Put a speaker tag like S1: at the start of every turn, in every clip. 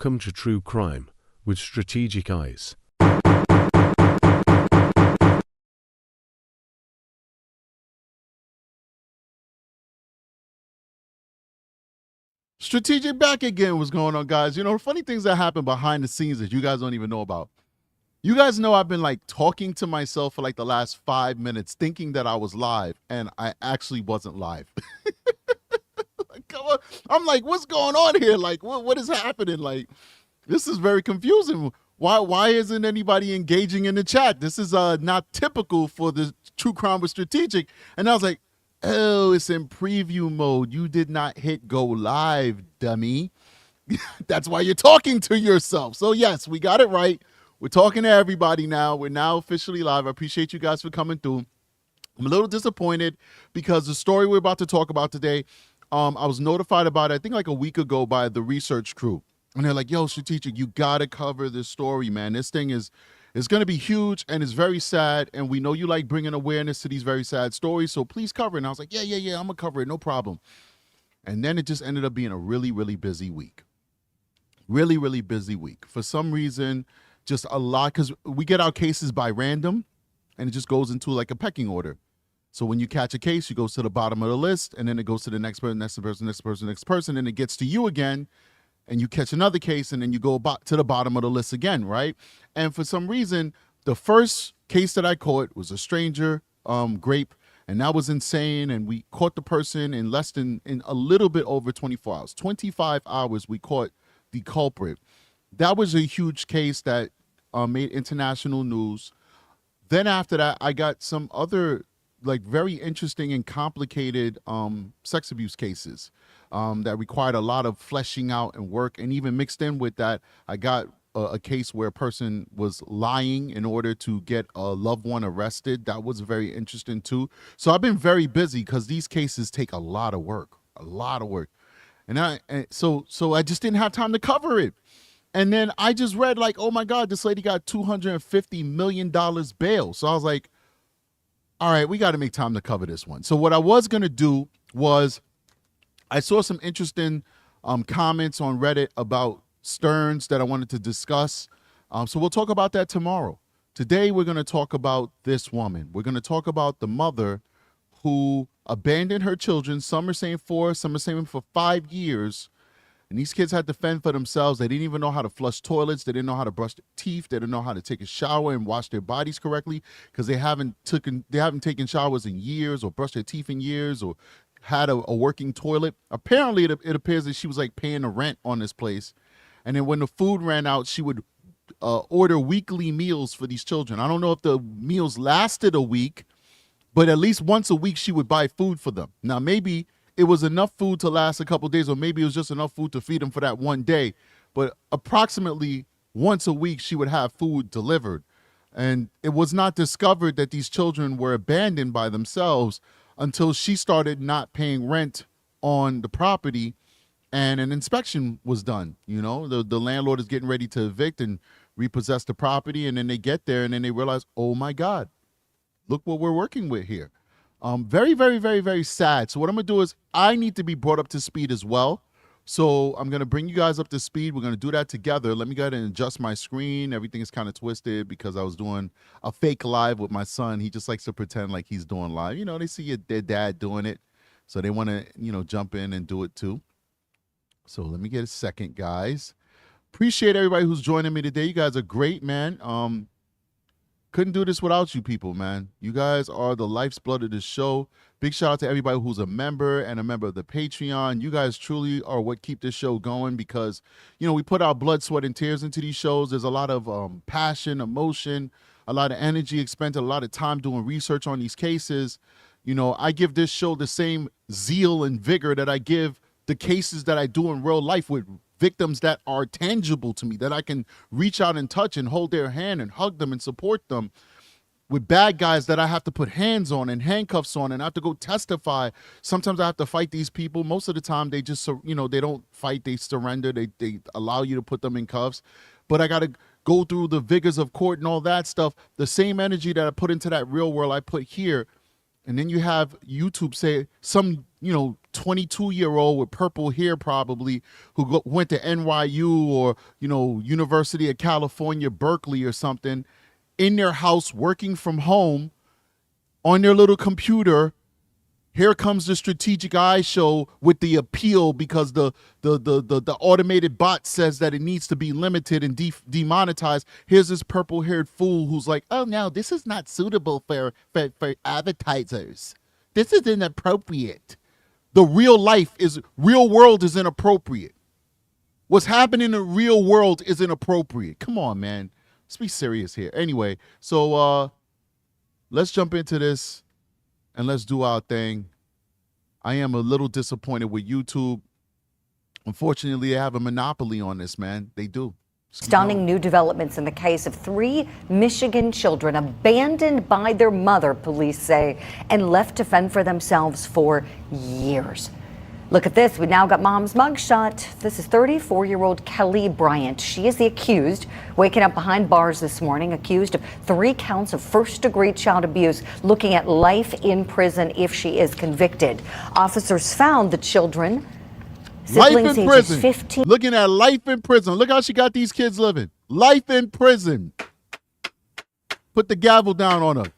S1: Welcome to True Crime with Strategic Eyes.
S2: Strategic back again. What's going on, guys? You know, funny things that happen behind the scenes that you guys don't even know about. You guys know I've been like talking to myself for like the last 5 minutes thinking that I was live, and I actually wasn't live. Come on. I'm like, what's going on here? Like, what is happening? Like, this is very confusing. Why isn't anybody engaging in the chat? This is not typical for the True Crime with Strategic. And I was like, oh, it's in preview mode. You did not hit go live, dummy. That's why you're talking to yourself. So yes, we got it right. We're talking to everybody now. We're now officially live. I appreciate you guys for coming through. I'm a little disappointed because the story we're about to talk about today, I was notified about it, I think like a week ago by the research crew. And they're like, yo, Strategic, you got to cover this story, man. This thing is going to be huge and it's very sad. And we know you like bringing awareness to these very sad stories. So please cover it. And I was like, yeah, I'm going to cover it. No problem. And then it just ended up being a really, really busy week. Really, really busy week. For some reason, just a lot, because we get our cases by random and it just goes into like a pecking order. So when you catch a case, you go to the bottom of the list and then it goes to the next person, next person, next person, next person, and it gets to you again. And you catch another case and then you go to the bottom of the list again, right? And for some reason, the first case that I caught was a stranger grape, and that was insane. And we caught the person in a little bit over 24 hours. 25 hours, we caught the culprit. That was a huge case that made international news. Then after that, I got some other like very interesting and complicated sex abuse cases that required a lot of fleshing out and work. And even mixed in with that, I got a case where a person was lying in order to get a loved one arrested. That was very interesting too. So I've been very busy because these cases take a lot of work. And so I just didn't have time to cover it. And then I just read like, oh my God, this lady got $250 million bail. So I was like, all right, we got to make time to cover this one. So what I was going to do was I saw some interesting comments on Reddit about Stearns that I wanted to discuss. So we'll talk about that tomorrow. Today, we're going to talk about this woman. We're going to talk about the mother who abandoned her children. Some are saying 4, some are saying for 5 years. And these kids had to fend for themselves. They didn't even know how to flush toilets. They didn't know how to brush their teeth. They didn't know how to take a shower and wash their bodies correctly because they haven't taken showers in years or brushed their teeth in years or had a working toilet. Apparently, it appears that she was like paying the rent on this place. And then when the food ran out, she would order weekly meals for these children. I don't know if the meals lasted a week, but at least once a week she would buy food for them. Now, maybe it was enough food to last a couple of days, or maybe it was just enough food to feed them for that one day. But approximately once a week, she would have food delivered. And it was not discovered that these children were abandoned by themselves until she started not paying rent on the property and an inspection was done. You know, the landlord is getting ready to evict and repossess the property. And then they get there and then they realize, oh my God, look what we're working with here. Very, very, very, very sad. So what I'm going to do is I need to be brought up to speed as well. So I'm going to bring you guys up to speed. We're going to do that together. Let me go ahead and adjust my screen. Everything is kind of twisted because I was doing a fake live with my son. He just likes to pretend like he's doing live. You know, they see their dad doing it. So they want to, jump in and do it too. So let me get a second, guys. Appreciate everybody who's joining me today. You guys are great, man. Couldn't do this without you people, man. You guys are the life's blood of this show. Big shout out to everybody who's a member and a member of the Patreon. You guys truly are what keep this show going because, we put our blood, sweat, and tears into these shows. There's a lot of passion, emotion, a lot of energy expended, a lot of time doing research on these cases. I give this show the same zeal and vigor that I give the cases that I do in real life with victims that are tangible to me, that I can reach out and touch and hold their hand and hug them and support them. With bad guys that I have to put hands on and handcuffs on and I have to go testify. Sometimes I have to fight these people. Most of the time they just, they don't fight, they surrender. They allow you to put them in cuffs. But I got to go through the vigors of court and all that stuff. The same energy that I put into that real world I put here. And then you have YouTube say some 22-year-old with purple hair probably who went to NYU or, University of California, Berkeley or something, in their house working from home on their little computer. Here comes the Strategic Eye Show with the appeal because the automated bot says that it needs to be limited and demonetized. Here's this purple-haired fool who's like, oh, no, this is not suitable for advertisers. This is inappropriate. The real world is inappropriate. What's happening in the real world is inappropriate. Come on, man. Let's be serious here. Anyway, so let's jump into this. And let's do our thing. I am a little disappointed with YouTube. Unfortunately, they have a monopoly on this, man. They do.
S3: Stunning new developments in the case of 3 Michigan children abandoned by their mother, police say, and left to fend for themselves for years. Look at this. We now got mom's mugshot. This is 34-year-old Kelly Bryant. She is the accused, waking up behind bars this morning, accused of 3 counts of first-degree child abuse, looking at life in prison if she is convicted. Officers found the children, siblings ages 15.
S2: Looking at life in prison. Look how she got these kids living. Life in prison. Put the gavel down on her.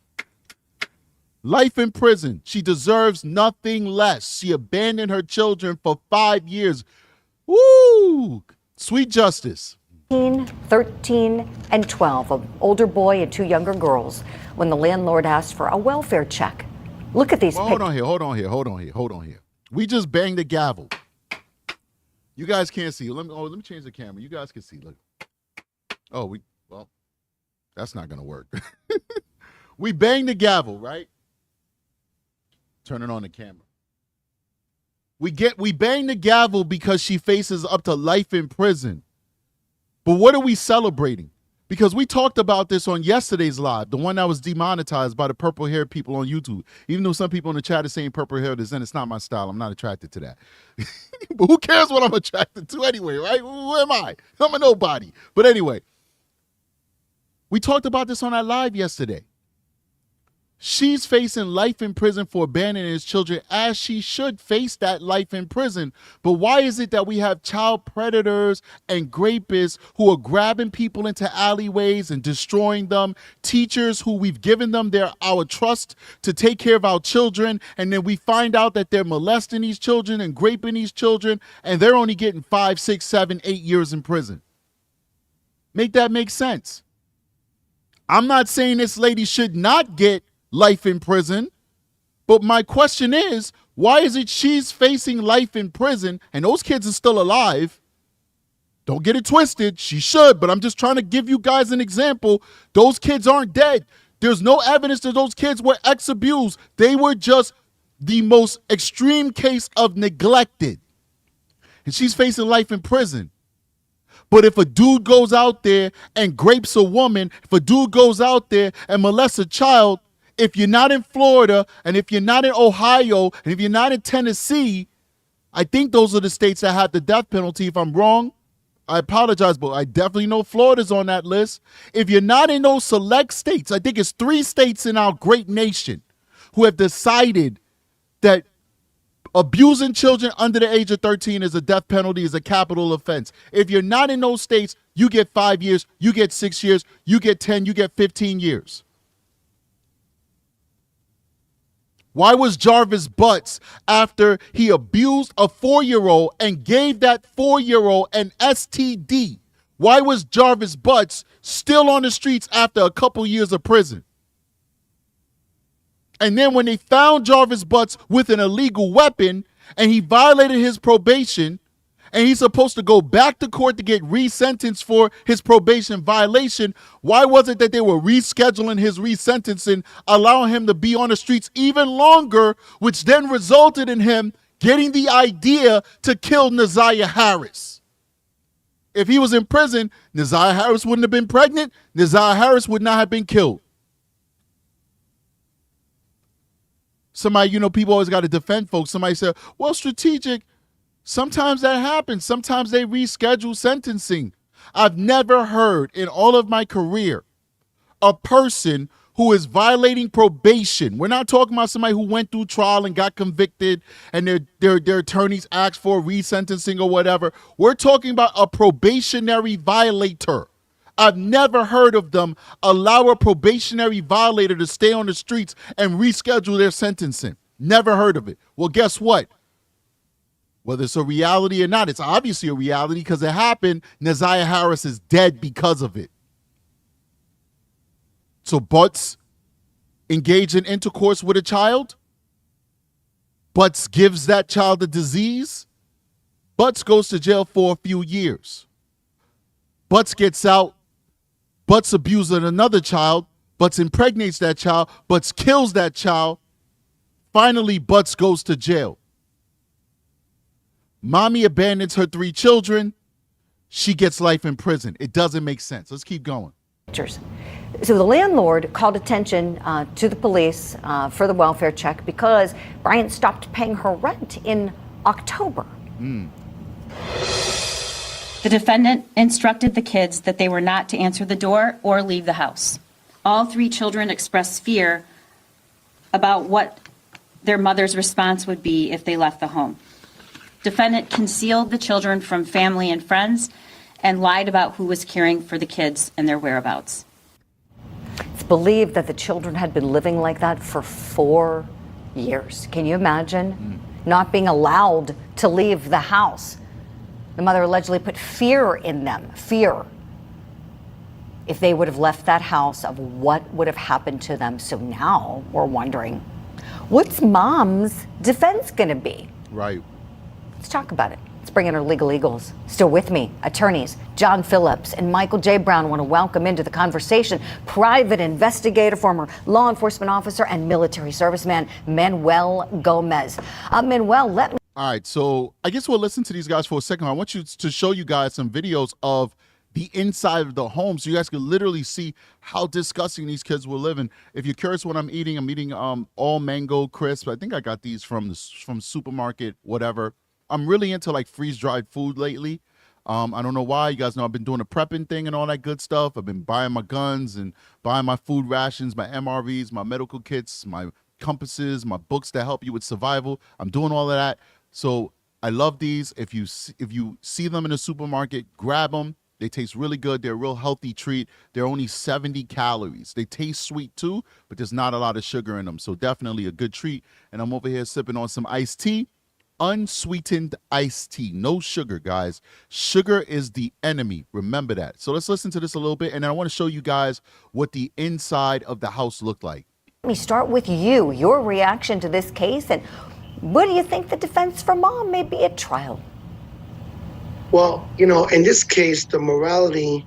S2: Life in prison. She deserves nothing less. She abandoned her children for 5 years. Woo! Sweet justice.
S3: 13, and 12, an older boy and 2 younger girls, when the landlord asked for a welfare check. Look at these pictures.
S2: Hold on here. We just banged the gavel. You guys can't see. Let me change the camera. You guys can see. Look. Well, that's not going to work. We banged the gavel, right? Turn it on the camera. We bang the gavel because she faces up to life in prison. But what are we celebrating? Because we talked about this on yesterday's live, the one that was demonetized by the purple-haired people on YouTube. Even though some people in the chat are saying purple-haired is in, it's not my style. I'm not attracted to that. But who cares what I'm attracted to anyway, right? Who am I? I'm a nobody. But anyway, we talked about this on our live yesterday. She's facing life in prison for abandoning his children, as she should face that life in prison. But why is it that we have child predators and rapists who are grabbing people into alleyways and destroying them, teachers who we've given them our trust to take care of our children, and then we find out that they're molesting these children and raping these children, and they're only getting 5, 6, 7, 8 years in prison? Make that make sense. I'm not saying this lady should not get life in prison, but my question is, why is it she's facing life in prison and those kids are still alive? Don't get it twisted, she should, but I'm just trying to give you guys an example. Those kids aren't dead. There's no evidence that those kids were ex-abused. They were just the most extreme case of neglected, and she's facing life in prison. But if a dude goes out there and rapes a woman, if a dude goes out there and molests a child, if you're not in Florida, and if you're not in Ohio, and if you're not in Tennessee, I think those are the states that have the death penalty. If I'm wrong, I apologize, but I definitely know Florida's on that list. If you're not in those select states, I think it's 3 states in our great nation who have decided that abusing children under the age of 13 is a death penalty, is a capital offense. If you're not in those states, you get 5 years, you get 6 years, you get 10, you get 15 years. Why was Jarvis Butts, after he abused a 4-year-old and gave that 4-year-old an STD, why was Jarvis Butts still on the streets after a couple years of prison? And then when they found Jarvis Butts with an illegal weapon and he violated his probation, and he's supposed to go back to court to get resentenced for his probation violation, why was it that they were rescheduling his resentencing, allowing him to be on the streets even longer, which then resulted in him getting the idea to kill Naziah Harris? If he was in prison, Naziah Harris wouldn't have been pregnant. Naziah Harris would not have been killed. Somebody, people always got to defend folks. Somebody said, well, strategic. Sometimes that happens. Sometimes they reschedule sentencing. I've never heard in all of my career a person who is violating probation. We're not talking about somebody who went through trial and got convicted and their attorneys asked for resentencing or whatever. We're talking about a probationary violator. I've never heard of them allow a probationary violator to stay on the streets and reschedule their sentencing. Never heard of it. Well, guess what? Whether it's a reality or not, it's obviously a reality because it happened. Naziah Harris is dead because of it. So Butts engaged in intercourse with a child. Butts gives that child a disease. Butts goes to jail for a few years. Butts gets out. Butts abuses another child. Butts impregnates that child. Butts kills that child. Finally, Butts goes to jail. Mommy abandons her 3 children. She gets life in prison. It doesn't make sense. Let's keep going.
S3: So the landlord called attention to the police for the welfare check because Bryant stopped paying her rent in October.
S4: The defendant instructed the kids that they were not to answer the door or leave the house. All 3 children expressed fear about what their mother's response would be if they left the home. Defendant concealed the children from family and friends and lied about who was caring for the kids and their whereabouts.
S3: It's believed that the children had been living like that for 4 years. Can you imagine not being allowed to leave the house? The mother allegedly put fear in them, fear, if they would have left that house, of what would have happened to them. So now we're wondering, what's mom's defense going to be?
S2: Right.
S3: Let's talk about it. Let's bring in our legal eagles. Still with me, attorneys John Phillips and Michael J. Brown. I want to welcome into the conversation private investigator, former law enforcement officer, and military serviceman Manuel Gomez. Manuel, let me.
S2: All right, so I guess we'll listen to these guys for a second. I want you to show you guys some videos of the inside of the home so you guys can literally see how disgusting these kids were living. If you're curious what I'm eating all mango crisps. I think I got these from supermarket, whatever. I'm really into like freeze-dried food lately. I don't know why. You guys know I've been doing a prepping thing and all that good stuff. I've been buying my guns and buying my food rations, my MRVs, my medical kits, my compasses, my books that help you with survival. I'm doing all of that. So I love these. If you see them in the supermarket, grab them. They taste really good. They're a real healthy treat. They're only 70 calories. They taste sweet too, but there's not a lot of sugar in them. So definitely a good treat. And I'm over here sipping on some iced tea. Unsweetened iced tea. No sugar, guys. Sugar is the enemy. Remember that. So let's listen to this a little bit, and then I want to show you guys what the inside of the house looked like.
S3: Let me start with you, your reaction to this case, and what do you think the defense for mom may be at trial?
S5: Well, in this case, morally,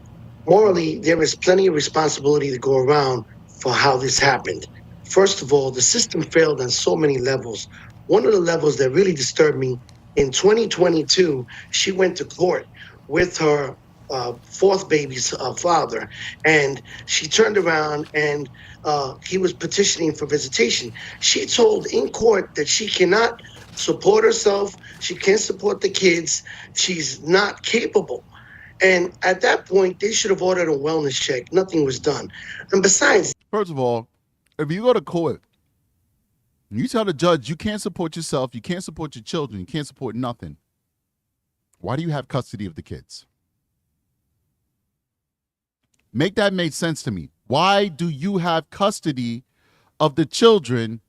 S5: there is plenty of responsibility to go around for how this happened. First of all, the system failed on so many levels. One of the levels that really disturbed me, in 2022, she went to court with her 4th baby's father, and she turned around and he was petitioning for visitation. She told in court that she cannot support herself, she can't support the kids, she's not capable. And at that point, they should have ordered a wellness check. Nothing was done. And besides...
S2: First of all, if you go to court, you tell the judge you can't support yourself, you can't support your children, you can't support nothing, why do you have custody of the kids? Make that make sense to me. Why do you have custody of the children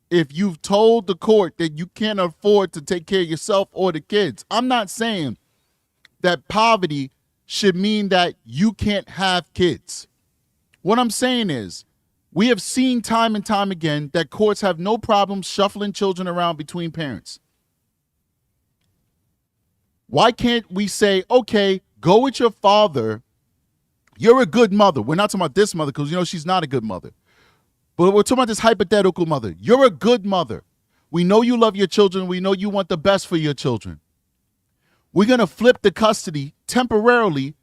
S2: if you've told the court that you can't afford to take care of yourself or the kids? I'm not saying that poverty should mean that you can't have kids. What I'm saying is, we have seen time and time again that courts have no problem shuffling children around between parents. Why can't we say, okay, go with your father. You're a good mother. We're not talking about this mother because, she's not a good mother. But we're talking about this hypothetical mother. You're a good mother. We know you love your children. We know you want the best for your children. We're going to flip the custody temporarily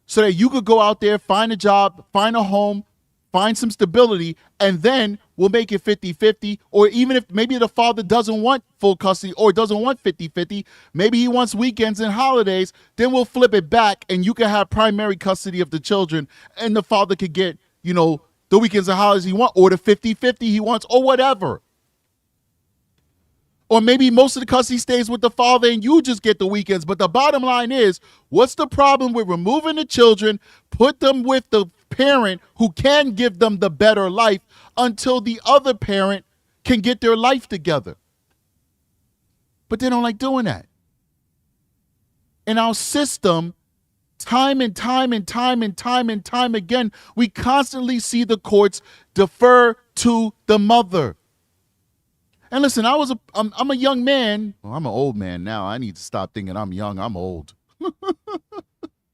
S2: so that you could go out there, find a job, find a home, find some stability, and then we'll make it 50-50. Or even if maybe the father doesn't want full custody or doesn't want 50-50, maybe he wants weekends and holidays, then we'll flip it back and you can have primary custody of the children and the father could get, the weekends and holidays he wants, or the 50-50 he wants, or whatever. Or maybe most of the custody stays with the father and you just get the weekends. But the bottom line is, what's the problem with removing the children, put them with the parent who can give them the better life until the other parent can get their life together? But they don't like doing that. In our system, time and time again, we constantly see the courts defer to the mother. And listen, I'm a young man. Well, I'm an old man now. I need to stop thinking I'm young. I'm old.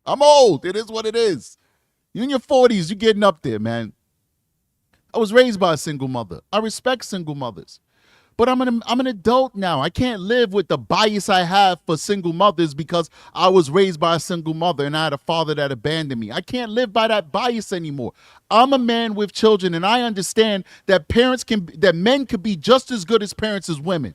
S2: I'm old. It is what it is. You're in your 40s. You're getting up there, man. I was raised by a single mother. I respect single mothers. But I'm an adult now. I can't live with the bias I have for single mothers because I was raised by a single mother and I had a father that abandoned me. I can't live by that bias anymore. I'm a man with children, and I understand that men could be just as good as parents as women.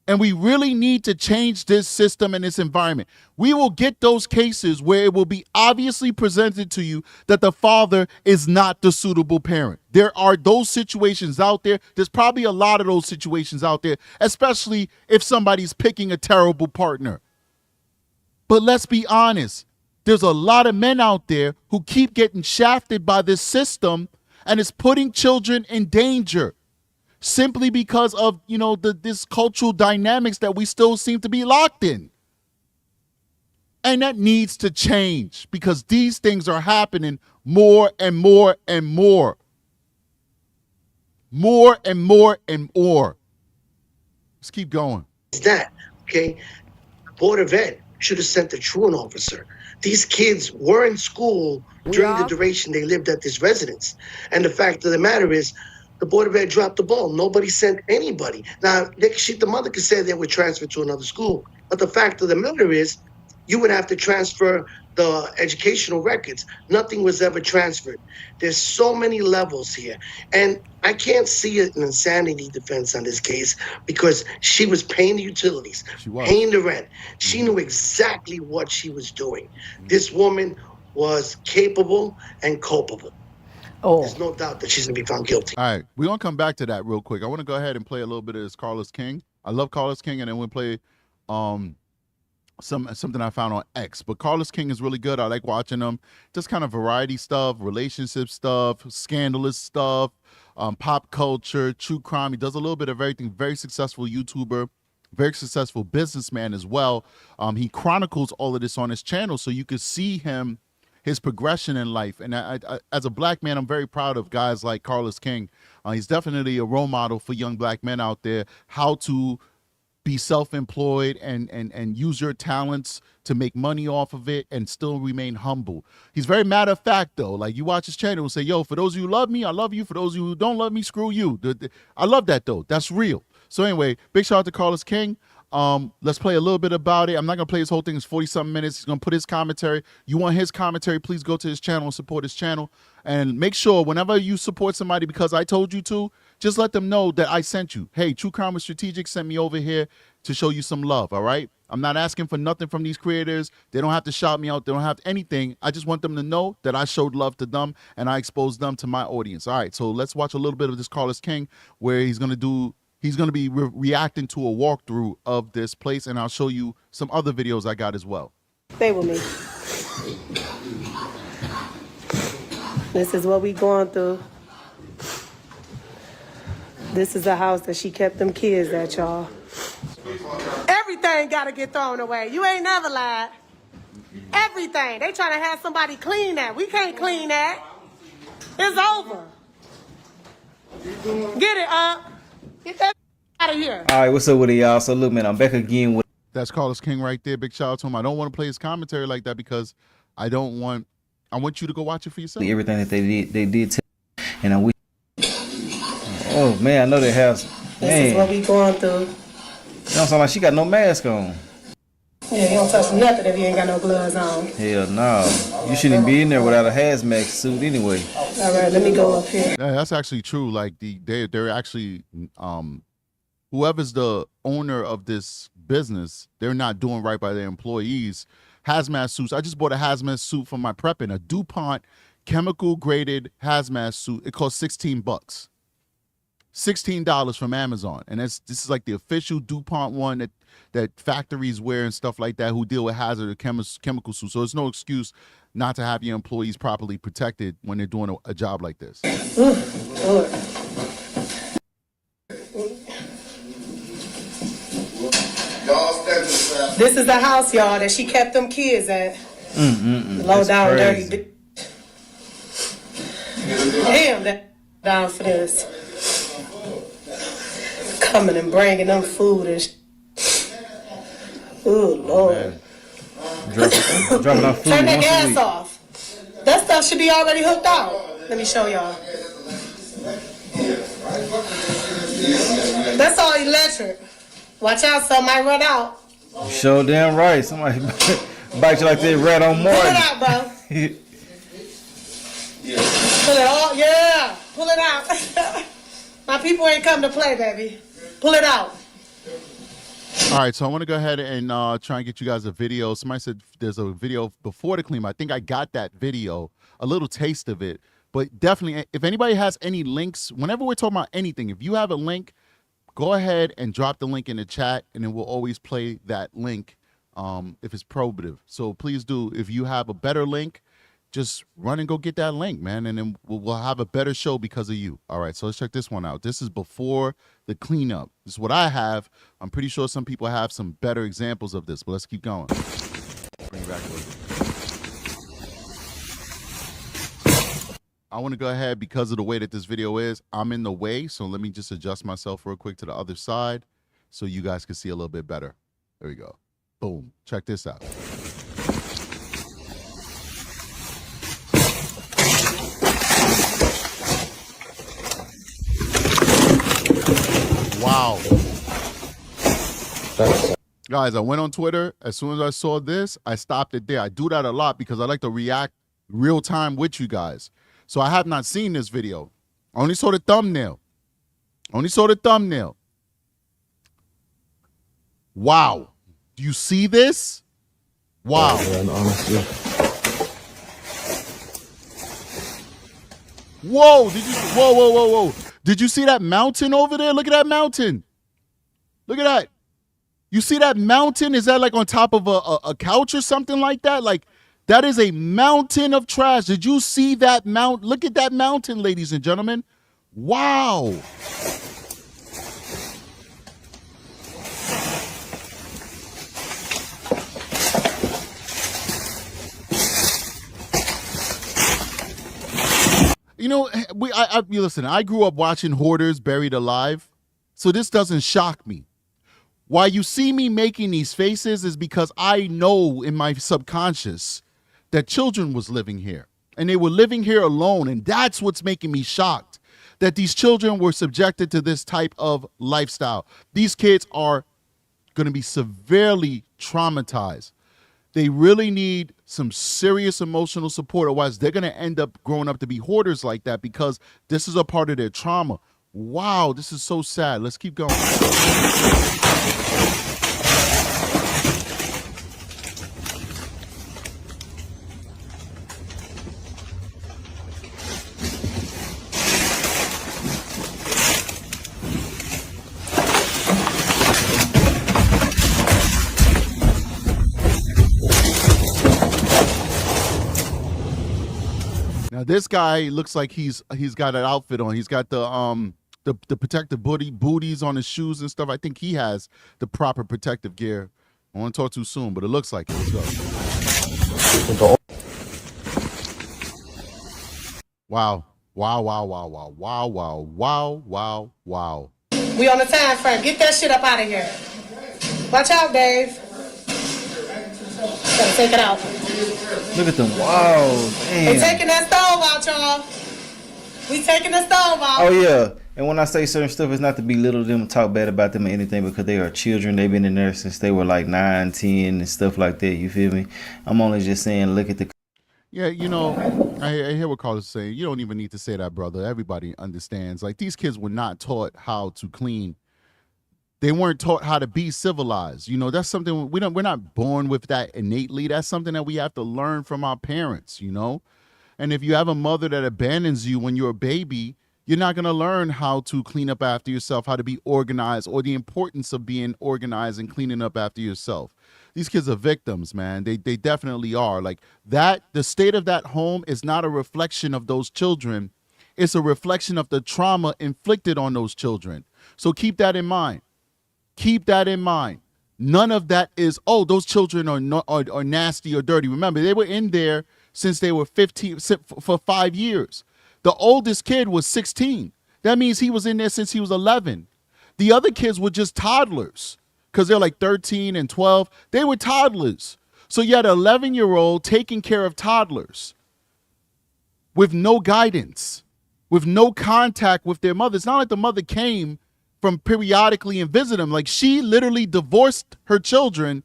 S2: And we really need to change this system and this environment. We will get those cases where it will be obviously presented to you that the father is not the suitable parent. There are those situations out there. There's probably a lot of those situations out there, especially if somebody's picking a terrible partner. But let's be honest. There's a lot of men out there who keep getting shafted by this system, and it's putting children in danger. Simply because of, this cultural dynamics that we still seem to be locked in. And that needs to change because these things are happening more and more and more. More and more and more. Let's keep going.
S5: Is that, okay? Board of Ed should have sent a truant officer. These kids were in school during the duration they lived at this residence. And the fact of the matter is, the Board of Ed dropped the ball. Nobody sent anybody. Now, the mother could say they would transfer to another school. But the fact of the matter is, you would have to transfer the educational records. Nothing was ever transferred. There's so many levels here. And I can't see an insanity defense on this case because she was paying the utilities, paying the rent. She knew exactly what she was doing. This woman was capable and culpable. Oh. There's no doubt that she's going to be found guilty.
S2: All right. We're going to come back to that real quick. I want to go ahead and play a little bit of this Carlos King. I love Carlos King, and then we'll play something I found on X. But Carlos King is really good. I like watching him. Just kind of variety stuff, relationship stuff, scandalous stuff, pop culture, true crime. He does a little bit of everything. Very successful YouTuber, very successful businessman as well. He chronicles all of this on his channel so you could see his progression in life. And I, as a black man, I'm very proud of guys like Carlos King. He's definitely a role model for young black men out there, how to be self-employed and use your talents to make money off of it and still remain humble. He's very matter of fact, though. Like, you watch his channel and say, yo, for those of you who love me, I love you. For those of you who don't love me, screw you. I love that, though. That's real. So anyway, big shout out to Carlos King. Let's play a little bit about it. I'm not going to play his whole thing. It's 40-something minutes. He's going to put his commentary. You want his commentary, please go to his channel and support his channel. And make sure whenever you support somebody because I told you to, just let them know that I sent you. Hey, True Crime with Strategic sent me over here to show you some love, all right? I'm not asking for nothing from these creators. They don't have to shout me out. They don't have anything. I just want them to know that I showed love to them and I exposed them to my audience. All right, so let's watch a little bit of this Carlos King where he's going to be reacting to a walkthrough of this place, and I'll show you some other videos I got as well.
S6: Stay with me. This is what we going through. This is a house that she kept them kids at, y'all. Everything got to get thrown away. You ain't never lied. Everything. They trying to have somebody clean that. We can't clean that. It's over. Get it up. Get that out of here.
S7: All right, what's up with it, y'all? So look, man, I'm back again with.
S2: That's Carlos King right there. Big shout out to him. I don't want to play his commentary like that because I want you to go watch it for yourself.
S7: Everything that they did, and I wish. Oh man, I know they have.
S6: This is what we going through.
S7: You don't sound like she got no mask on.
S6: Yeah, you don't touch nothing if you ain't got no gloves on.
S7: Hell no. You shouldn't be in there without a hazmat suit anyway.
S6: All right, let me go up here.
S2: Yeah, that's actually true. Like they're actually whoever's the owner of this business, they're not doing right by their employees. Hazmat suits. I just bought a hazmat suit for my prepping, a DuPont chemical graded hazmat suit. It costs $16. $16 from Amazon. And this is like the official DuPont one that factories wear and stuff like that who deal with hazardous chemical suits. So there's no excuse not to have your employees properly protected when they're doing a job like this.
S6: Lord. This is the house, y'all, that she kept them kids at. Low down,
S7: crazy.
S6: dirty. Damn, that down for this. Coming and bringing them food and oh, Lord.
S7: Dropping off food
S6: Turn that
S7: once a
S6: gas
S7: week.
S6: off. That stuff should be already hooked out. Let me show y'all. That's all electric. Watch out, some might run out.
S7: You sure damn right. Somebody bite you like they rat on
S6: Pull it
S7: Martin.
S6: out, bro. Pull it all, yeah. Pull it out. My people ain't come to play, baby. Pull it out.
S2: All right, so I want to go ahead and try and get you guys a video. Somebody said there's a video before the clean. I think I got that video, a little taste of it. But definitely, if anybody has any links, whenever we're talking about anything, if you have a link, go ahead and drop the link in the chat, and then we'll always play that link if it's probative. So please do. If you have a better link, just run and go get that link, man, and then we'll have a better show because of you. All right, so let's check this one out. This is before the cleanup. This is what I have. I'm pretty sure some people have some better examples of this, but let's keep going. Bring it back a little bit. I want to go ahead, because of the way that this video is, I'm in the way, so let me just adjust myself real quick to the other side so you guys can see a little bit better. There we go. Boom. Check this out. Wow. Guys, I went on Twitter. As soon as I saw this, I stopped it there. I do that a lot because I like to react real time with you guys. So I have not seen this video. I only saw the thumbnail. Wow. Do you see this? Wow. Whoa. Whoa. Did you see that mountain over there? Look at that mountain. Look at that. You see that mountain? Is that like on top of a couch or something like that? Like, that is a mountain of trash. Did you see that mount? Look at that mountain, ladies and gentlemen. Wow. You know, listen, I grew up watching hoarders buried alive, so this doesn't shock me. Why you see me making these faces is because I know in my subconscious that children was living here, and they were living here alone, and that's what's making me shocked, that these children were subjected to this type of lifestyle. These kids are going to be severely traumatized. They really need some serious emotional support, otherwise they're going to end up growing up to be hoarders like that, because this is a part of their trauma. Wow, this is so sad. Let's keep going. Now this guy looks like he's got an outfit on. He's got the protective booties on his shoes and stuff. I think he has the proper protective gear. I don't want to talk too soon, but it looks like it. Let's go. Wow. Wow.
S6: We on the time frame. Get that shit up out of here. Watch out, Dave. Gotta take it out.
S7: Look at them. Wow. Damn.
S6: They taking that stove out, y'all. We taking the stove out.
S7: Oh, yeah. And when I say certain stuff, it's not to belittle them, talk bad about them or anything, because they are children. They've been in there since they were like 9, 10 and stuff like that. You feel me? I'm only just saying, look at the...
S2: Yeah, you know, I hear what Carlos is saying. You don't even need to say that, brother. Everybody understands. Like, these kids were not taught how to clean. They weren't taught how to be civilized. You know, that's something we're not born with that innately. That's something that we have to learn from our parents, you know? And if you have a mother that abandons you when you're a baby, you're not going to learn how to clean up after yourself, how to be organized, or the importance of being organized and cleaning up after yourself. These kids are victims, man. They definitely are. Like that, the state of that home is not a reflection of those children. It's a reflection of the trauma inflicted on those children. So keep that in mind. Keep that in mind. None of that is, oh, those children are nasty or dirty. Remember, they were in there since they were 15 for 5 years. The oldest kid was 16. That means he was in there since he was 11. The other kids were just toddlers because they're like 13 and 12. They were toddlers. So you had an 11-year-old taking care of toddlers with no guidance, with no contact with their mother. It's not like the mother came from periodically and visit them. Like she literally divorced her children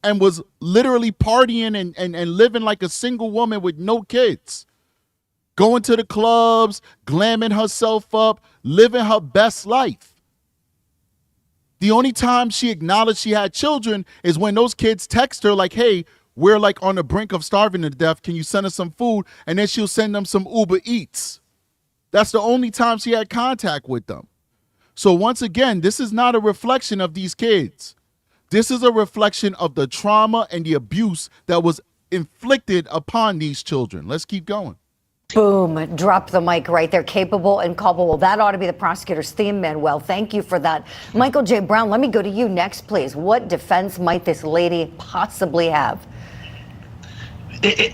S2: and was literally partying and living like a single woman with no kids. Going to the clubs, glamming herself up, living her best life. The only time she acknowledged she had children is when those kids text her like, hey, we're like on the brink of starving to death. Can you send us some food? And then she'll send them some Uber Eats. That's the only time she had contact with them. So once again, this is not a reflection of these kids. This is a reflection of the trauma and the abuse that was inflicted upon these children. Let's keep going.
S3: Boom, drop the mic right there. Capable and culpable. That ought to be the prosecutor's theme, Manuel. Thank you for that. Michael J. Brown, let me go to you next, please. What defense might this lady possibly have?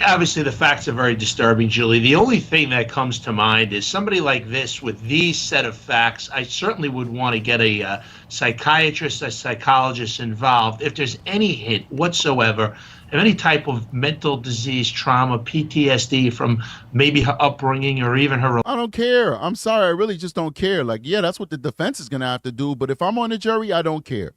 S8: Obviously, the facts are very disturbing, Julie. The only thing that comes to mind is somebody like this with these set of facts. I certainly would want to get a psychiatrist, a psychologist involved if there's any hint whatsoever of any type of mental disease, trauma, PTSD from maybe her upbringing or even her.
S2: I don't care. I'm sorry. I really just don't care. Like, yeah, that's what the defense is going to have to do. But if I'm on the jury, I don't care.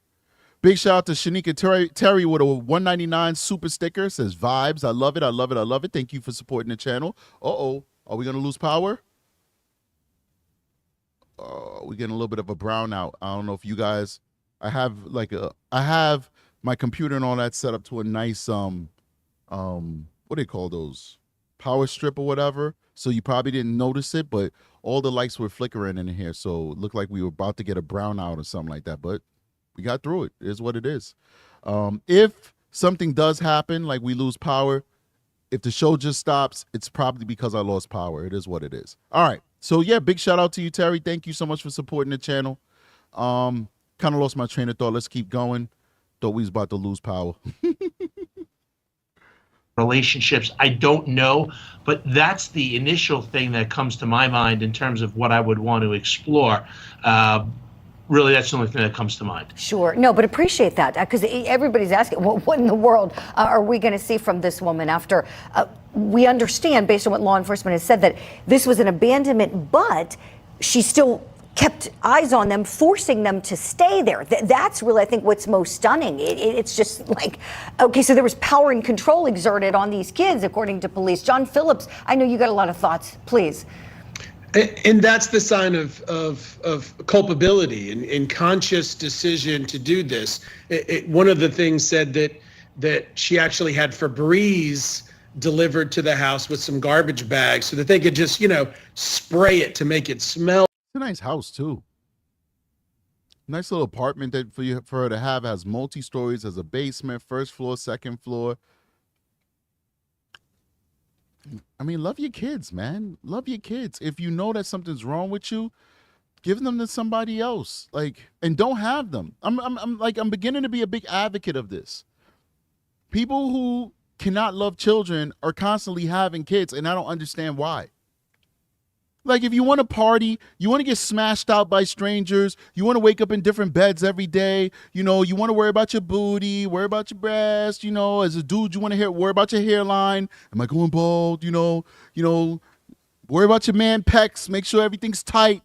S2: Big shout out to Shanika Terry with a $1.99 super sticker. Says vibes. I love it. I love it. I love it. Thank you for supporting the channel. Uh-oh. Are we going to lose power? We're getting a little bit of a brownout. I don't know if you guys, I have my computer and all that set up to a nice, what do they call those? Power strip or whatever. So you probably didn't notice it, but all the lights were flickering in here. So it looked like we were about to get a brownout or something like that. But we got through it. It is what it is. If something does happen, like we lose power, if the show just stops, it's probably because I lost power. It is what it is. All right. So, yeah, big shout out to you, Terry. Thank you so much for supporting the channel. Kind of lost my train of thought. Let's keep going. Thought we was about to lose power.
S8: Relationships, I don't know, but that's the initial thing that comes to my mind in terms of what I would want to explore. Really, that's the only thing that comes to mind.
S3: Sure. No, but appreciate that because everybody's asking, well, what in the world are we going to see from this woman after we understand, based on what law enforcement has said, that this was an abandonment, but she still kept eyes on them, forcing them to stay there. That's really, I think, what's most stunning. It's just like, okay, so there was power and control exerted on these kids, according to police. John Phillips, I know you got a lot of thoughts. Please.
S9: And that's the sign of culpability and conscious decision to do this. One of the things said that she actually had Febreze delivered to the house with some garbage bags so that they could just, spray it to make it smell.
S2: It's a nice house, too. Nice little apartment that for her to have. Has multi-stories, has a basement, first floor, second floor. I mean, love your kids, man. Love your kids. If you know that something's wrong with you, give them to somebody else. Like, and don't have them. I'm beginning to be a big advocate of this. People who cannot love children are constantly having kids, and I don't understand why. Like, if you want to party, you want to get smashed out by strangers, you want to wake up in different beds every day, you want to worry about your booty, worry about your breast, as a dude, you want to worry about your hairline. Am I going bald? Worry about your man pecs, make sure everything's tight.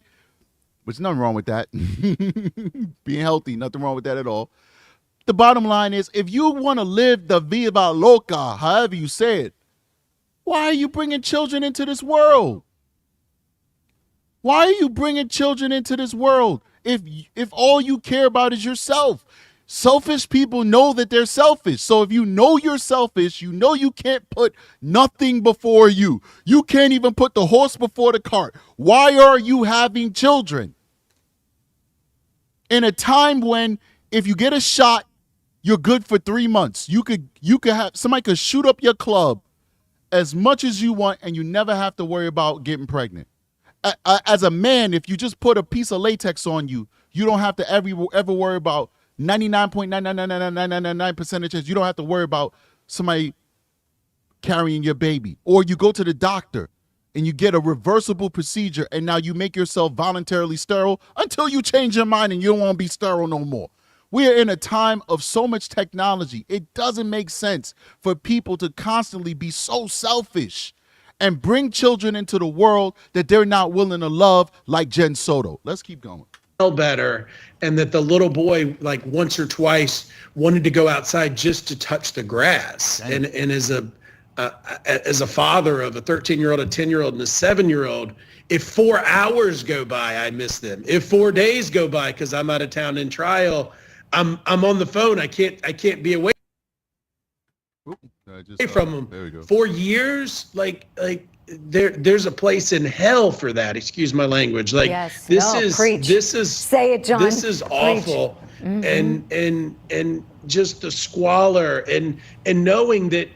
S2: There's nothing wrong with that. Being healthy, nothing wrong with that at all. The bottom line is, if you want to live the vida loca, however you say it, why are you bringing children into this world? Why are you bringing children into this world if all you care about is yourself? Selfish people know that they're selfish. So if you know you're selfish, you know you can't put nothing before you. You can't even put the horse before the cart. Why are you having children? In a time when if you get a shot, you're good for 3 months. You could have somebody could shoot up your club as much as you want and you never have to worry about getting pregnant. As a man, if you just put a piece of latex on you, you don't have to ever worry about 99.9999999% chance. You don't have to worry about somebody carrying your baby. Or you go to the doctor and you get a reversible procedure and now you make yourself voluntarily sterile until you change your mind and you don't want to be sterile no more. We are in a time of so much technology. It doesn't make sense for people to constantly be so selfish and bring children into the world that they're not willing to love, like Jen Soto. Let's keep going.
S9: Better, and that the little boy, like once or twice, wanted to go outside just to touch the grass. And as a father of a 13-year-old, a 10-year-old, and a 7-year-old, if 4 hours go by, I miss them. If 4 days go by because I'm out of town in trial, I'm on the phone. I can't be away from them.
S2: There we go.
S9: 4 years, like there's a place in hell for that. Excuse my language. Like
S3: Yes.
S9: this
S3: No,
S9: is
S3: preach.
S9: this is
S3: Say it, John.
S9: This is awful. And just the squalor and knowing that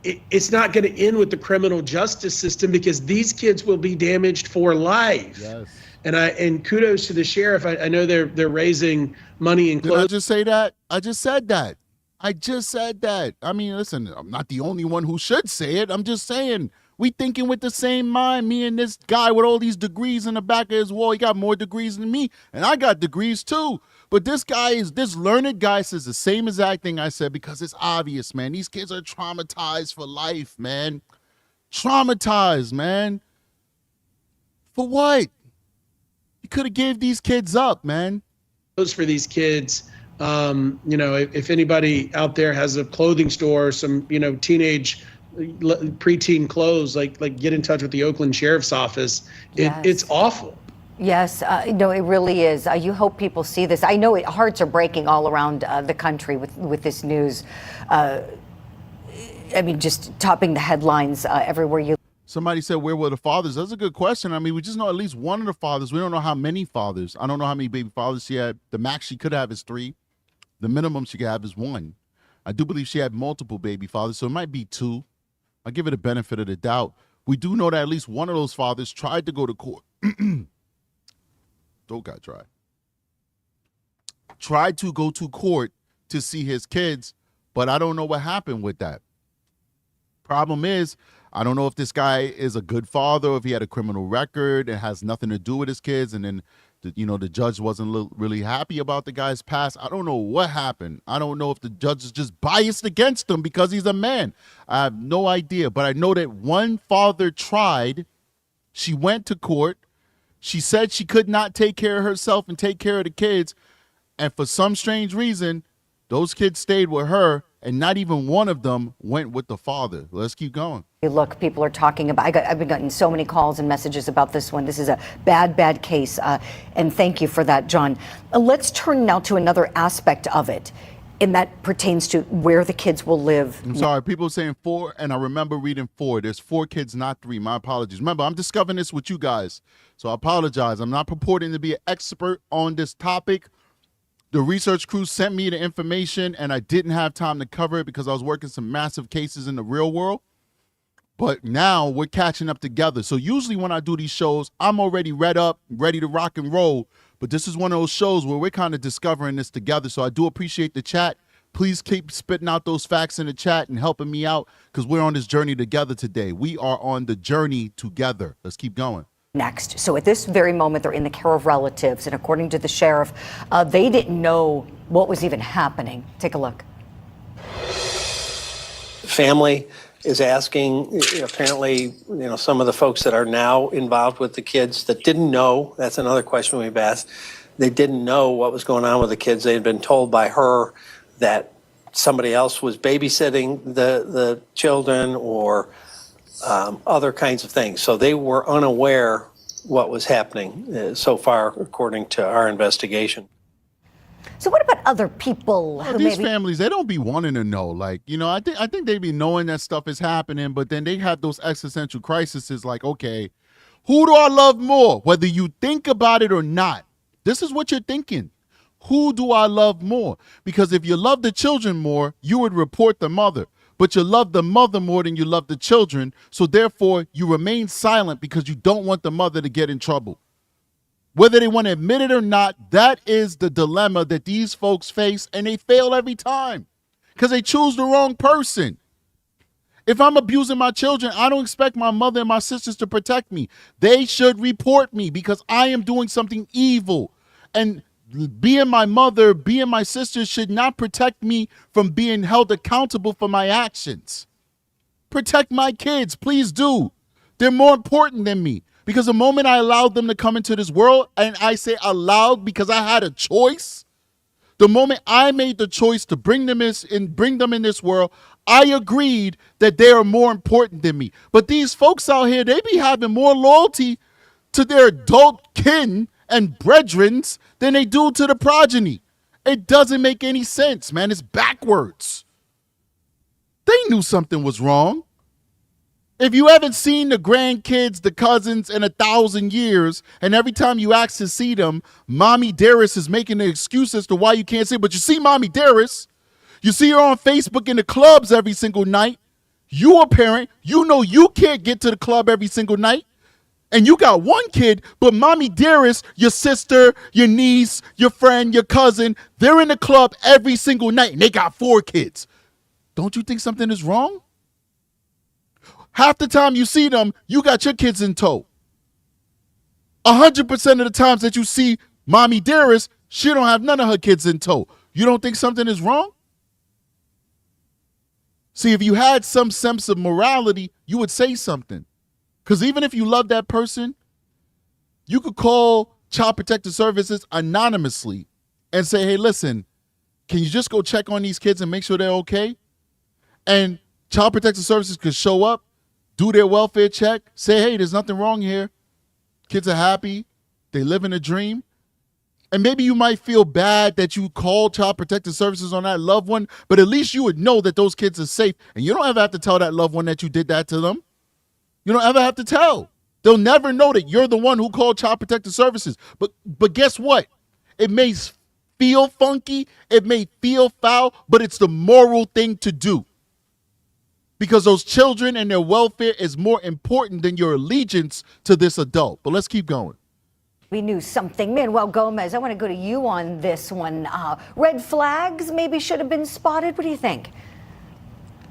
S9: it's not going to end with the criminal justice system because these kids will be damaged for life.
S2: Yes.
S9: And kudos to the sheriff. I know they're raising money and
S2: Did I just say that? I just said that. I mean, listen, I'm not the only one who should say it. I'm just saying, we thinking with the same mind. Me and this guy with all these degrees in the back of his wall, he got more degrees than me, and I got degrees too. But this learned guy says the same exact thing I said because it's obvious, man. These kids are traumatized for life, man. Traumatized, man. For what? You could have gave these kids up, man.
S9: For these kids. If anybody out there has a clothing store or some, teenage preteen clothes, like get in touch with the Oakland Sheriff's Office. It's awful.
S3: Yes, no, it really is. You hope people see this. I know hearts are breaking all around the country with this news. I mean, just topping the headlines everywhere you.
S2: Somebody said, where were the fathers? That's a good question. I mean, we just know at least one of the fathers. We don't know how many fathers. I don't know how many baby fathers she had. The max she could have is 3. The minimum she could have is 1. I do believe she had multiple baby fathers, so it might be 2. I give it a benefit of the doubt. We do know that at least one of those fathers tried to go to court. Throat got dry. Tried to go to court to see his kids, but I don't know what happened with that. Problem is, I don't know if this guy is a good father, or if he had a criminal record. It has nothing to do with his kids, and then the judge wasn't really happy about the guy's past. I don't know what happened. I don't know if the judge is just biased against him because he's a man. I have no idea, but I know that one father tried. She went to court. She said she could not take care of herself and take care of the kids, and for some strange reason, those kids stayed with her, and not even one of them went with the father. Let's keep going.
S3: Look, people are talking about, I've been getting so many calls and messages about this one. This is a bad case. And thank you for that, John. Let's turn now to another aspect of it. And that pertains to where the kids will live.
S2: I'm sorry, people are saying 4, and I remember reading 4. There's 4 kids, not 3. My apologies. Remember, I'm discovering this with you guys, so I apologize. I'm not purporting to be an expert on this topic. The research crew sent me the information, and I didn't have time to cover it because I was working some massive cases in the real world. But now we're catching up together. So usually when I do these shows, I'm already read up, ready to rock and roll. But this is one of those shows where we're kind of discovering this together. So I do appreciate the chat. Please keep spitting out those facts in the chat and helping me out because we're on this journey together today. We are on the journey together. Let's keep going.
S3: Next. So at this very moment, they're in the care of relatives. And according to the sheriff, they didn't know what was even happening. Take a look.
S10: Family is asking, apparently, some of the folks that are now involved with the kids that didn't know, that's another question we've asked, they didn't know what was going on with the kids. They had been told by her that somebody else was babysitting the children or other kinds of things. So they were unaware what was happening so far, according to our investigation.
S3: So So what about other people who
S2: These
S3: maybe
S2: families, they don't be wanting to know. Like, I think they be knowing that stuff is happening, but then they have those existential crises like, okay, who do I love more? Whether you think about it or not, this is what you're thinking. Who do I love more? Because if you love the children more, you would report the mother. But you love the mother more than you love the children. So therefore, you remain silent because you don't want the mother to get in trouble. Whether they want to admit it or not, that is the dilemma that these folks face, and they fail every time because they choose the wrong person. If I'm abusing my children, I don't expect my mother and my sisters to protect me. They should report me because I am doing something evil. And being my mother, being my sister should not protect me from being held accountable for my actions. Protect my kids, please do. They're more important than me. Because the moment I allowed them to come into this world, and I say allowed because I had a choice, the moment I made the choice to bring them in this world, I agreed that they are more important than me. But these folks out here, they be having more loyalty to their adult kin and brethrens than they do to the progeny. It doesn't make any sense, man. It's backwards. They knew something was wrong. If you haven't seen the grandkids, the cousins in 1,000 years, and every time you ask to see them, Mommy Dearest is making an excuse as to why you can't see, but you see Mommy Dearest, you see her on Facebook in the clubs every single night, you a parent, you know you can't get to the club every single night, and you got one kid, but Mommy Dearest, your sister, your niece, your friend, your cousin, they're in the club every single night, and they got 4 kids. Don't you think something is wrong? Half the time you see them, you got your kids in tow. 100% of the times that you see Mommy Dearest, she don't have none of her kids in tow. You don't think something is wrong? See, if you had some sense of morality, you would say something. Because even if you love that person, you could call Child Protective Services anonymously and say, hey, listen, can you just go check on these kids and make sure they're okay? And Child Protective Services could show up, do their welfare check, say, hey, there's nothing wrong here. Kids are happy. They live in a dream. And maybe you might feel bad that you called Child Protective Services on that loved one, but at least you would know that those kids are safe. And you don't ever have to tell that loved one that you did that to them. You don't ever have to tell. They'll never know that you're the one who called Child Protective Services. But guess what? It may feel funky. It may feel foul, but it's the moral thing to do. Because those children and their welfare is more important than your allegiance to this adult. But let's keep going.
S3: we knew something? Manuel Gomez, I want to go to you on this one. Red flags maybe should have been spotted. What do you think?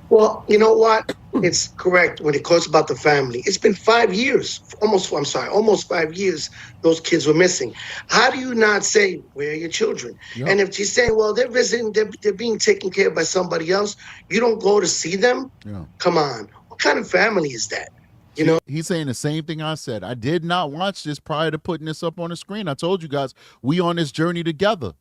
S5: Well, you know what? It's correct when it calls about the family. It's been 5 years, almost 5 years those kids were missing. How do you not say, where are your children? Yep. And if she's saying, well, they're visiting, they're being taken care of by somebody else, you don't go to see them? Yeah. Come on. What kind of family is that? You know?
S2: He's saying the same thing I said. I did not watch this prior to putting this up on the screen. I told you guys, we on this journey together.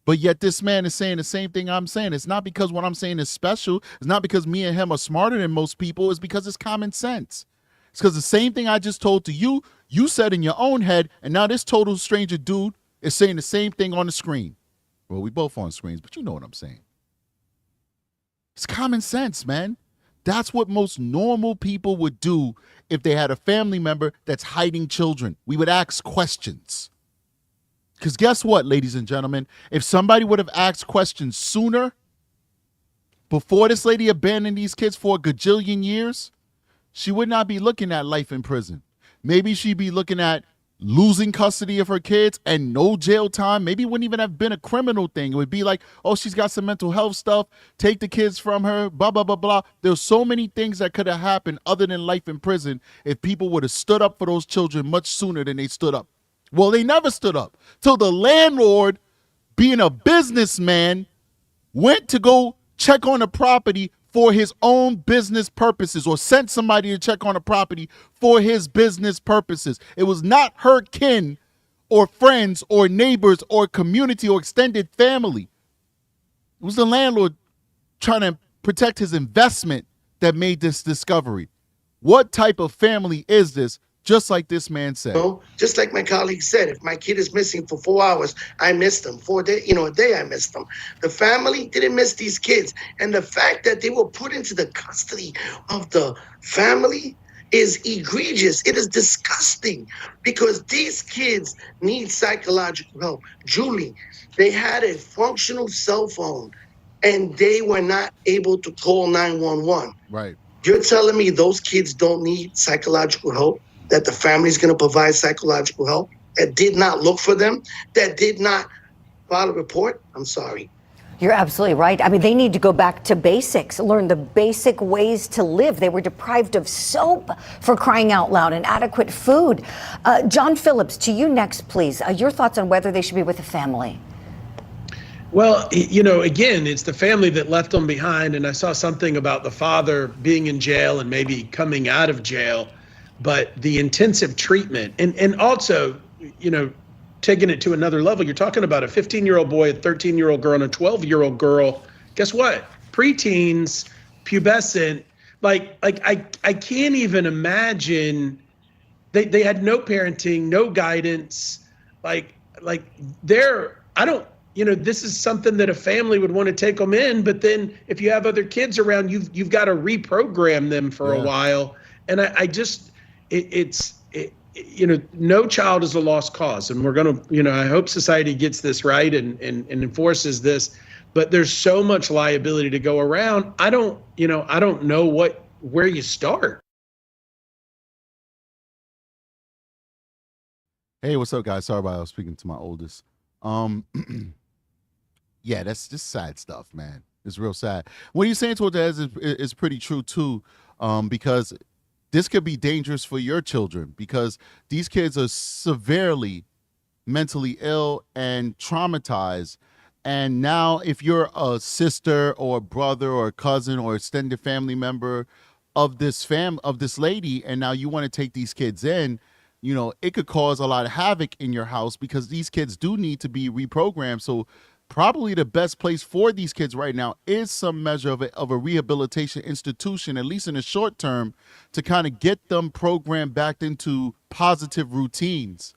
S2: But yet this man is saying the same thing I'm saying. It's not because what I'm saying is special. It's not because me and him are smarter than most people. It's because it's common sense. It's because the same thing I just told to you, you said in your own head, and now this total stranger dude is saying the same thing on the screen. Well, we both on screens, but you know what I'm saying. It's common sense, man. That's what most normal people would do if they had a family member that's hiding children. We would ask questions. Because guess what, ladies and gentlemen? If somebody would have asked questions sooner, before this lady abandoned these kids for a gajillion years, she would not be looking at life in prison. Maybe she'd be looking at losing custody of her kids and no jail time. Maybe it wouldn't even have been a criminal thing. It would be like, oh, she's got some mental health stuff. Take the kids from her, blah, blah, blah, blah. There's so many things that could have happened other than life in prison if people would have stood up for those children much sooner than they stood up. Well, they never stood up till the landlord, being a businessman, went to go check on the property for his own business purposes, or sent somebody to check on the property for his business purposes. It was not her kin or friends or neighbors or community or extended family. It was the landlord trying to protect his investment that made this discovery. What type of family is this just like this man said.
S5: Just like my colleague said, if my kid is missing for 4 hours, I missed them. 4 days, a day I missed them. The family didn't miss these kids. And the fact that they were put into the custody of the family is egregious. It is disgusting because these kids need psychological help. Julie, they had a functional cell phone and they were not able to call 911.
S2: Right.
S5: You're telling me those kids don't need psychological help? That the family's going to provide psychological help? That did not look for them? That did not file a report? I'm sorry.
S3: You're absolutely right. I mean, they need to go back to basics, learn the basic ways to live. They were deprived of soap, for crying out loud, and adequate food. John Phillips, to you next, please. Your thoughts on whether they should be with a family.
S9: Well, again, it's the family that left them behind. And I saw something about the father being in jail and maybe coming out of jail. But the intensive treatment and also, taking it to another level, you're talking about a 15-year-old boy, a 13-year-old girl, and a 12-year-old girl. Guess what? Preteens, pubescent. I can't even imagine. They had no parenting, no guidance. This is something that a family would want to take them in. But then if you have other kids around, you've got to reprogram them for a while. And no child is a lost cause. And we're going to, I hope society gets this right and enforces this. But there's so much liability to go around. I don't know where you start.
S2: Hey, what's up, guys? Sorry about I was speaking to my oldest. Yeah, that's just sad stuff, man. It's real sad. What you're saying towards that is pretty true too, because this could be dangerous for your children because these kids are severely mentally ill and traumatized. And now if you're a sister or a brother or a cousin or extended family member of this lady, and now you want to take these kids in, it could cause a lot of havoc in your house because these kids do need to be reprogrammed. So probably the best place for these kids right now is some measure of a rehabilitation institution, at least in the short term, to kind of get them programmed back into positive routines.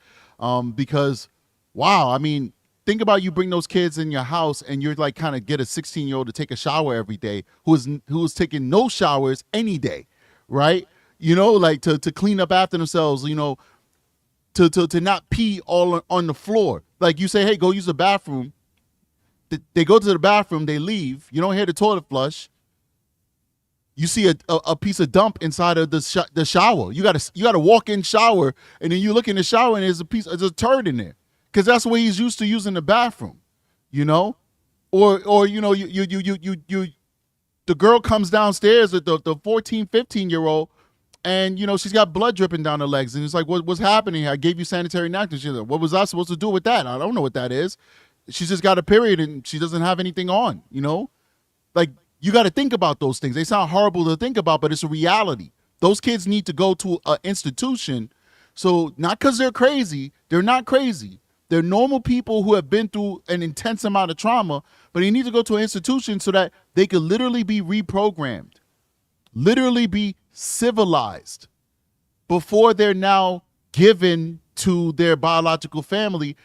S2: Because, wow, I mean, think about you bring those kids in your house and you're like kind of get a 16-year-old to take a shower every day who's taking no showers any day, right? To clean up after themselves, to not pee all on the floor. Like you say, hey, go use the bathroom. They go to the bathroom, they leave. You don't hear the toilet flush. You see a piece of dump inside of the shower. You gotta walk in shower, and then you look in the shower and there's a turd in there, because that's the way he's used to using the bathroom, or the girl comes downstairs with the 14, 15-year-old, and she's got blood dripping down her legs, and it's like, what's happening? I gave you sanitary napkins. She's like, what was I supposed to do with that? I don't know what that is. She's just got a period and she doesn't have anything on, Like, you got to think about those things. They sound horrible to think about, but it's a reality. Those kids need to go to an institution. So not because they're crazy. They're not crazy. They're normal people who have been through an intense amount of trauma, but they need to go to an institution so that they could literally be reprogrammed, literally be civilized before they're now given to their biological family.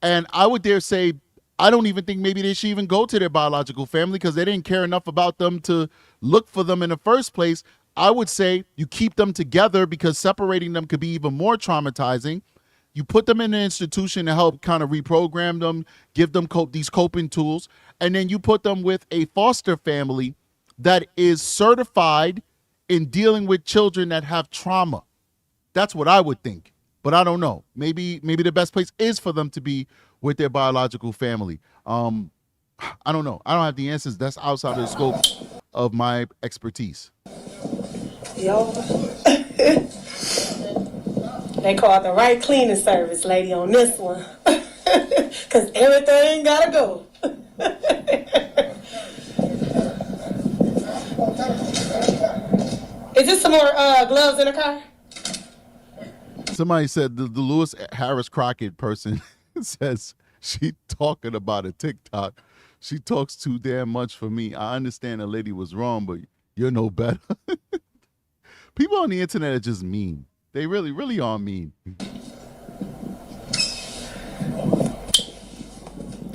S2: And I would dare say, I don't even think maybe they should even go to their biological family because they didn't care enough about them to look for them in the first place. I would say you keep them together because separating them could be even more traumatizing. You put them in an institution to help kind of reprogram them, give them these coping tools, and then you put them with a foster family that is certified in dealing with children that have trauma. That's what I would think. But I don't know. Maybe the best place is for them to be with their biological family. I don't know. I don't have the answers. That's outside of the scope of my expertise.
S6: Yo. They called the right cleaning service lady on this one. Because everything gotta go. Is this some more gloves in the car?
S2: Somebody said the Lewis Harris Crockett person says she talking about a TikTok. She talks too damn much for me. I understand the lady was wrong, but you're no better. People on the internet are just mean. They really are mean.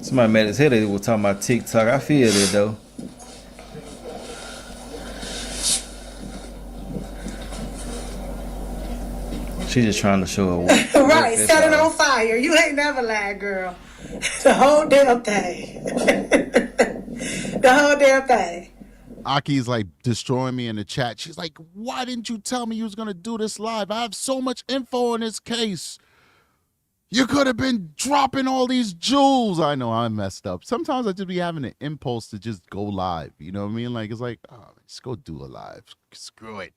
S7: Somebody made his head. They were talking about TikTok. I feel it though. She's just trying to show her work.
S6: Right, set it on fire. You ain't never lied, girl. The whole damn thing. The whole damn thing.
S2: Aki's like destroying me in the chat. She's like, why didn't you tell me you was going to do this live? I have so much info in this case. You could have been dropping all these jewels. I know I messed up. Sometimes I just be having an impulse to just go live. You know what I mean? Like, it's like, oh, just go do a live. Screw it.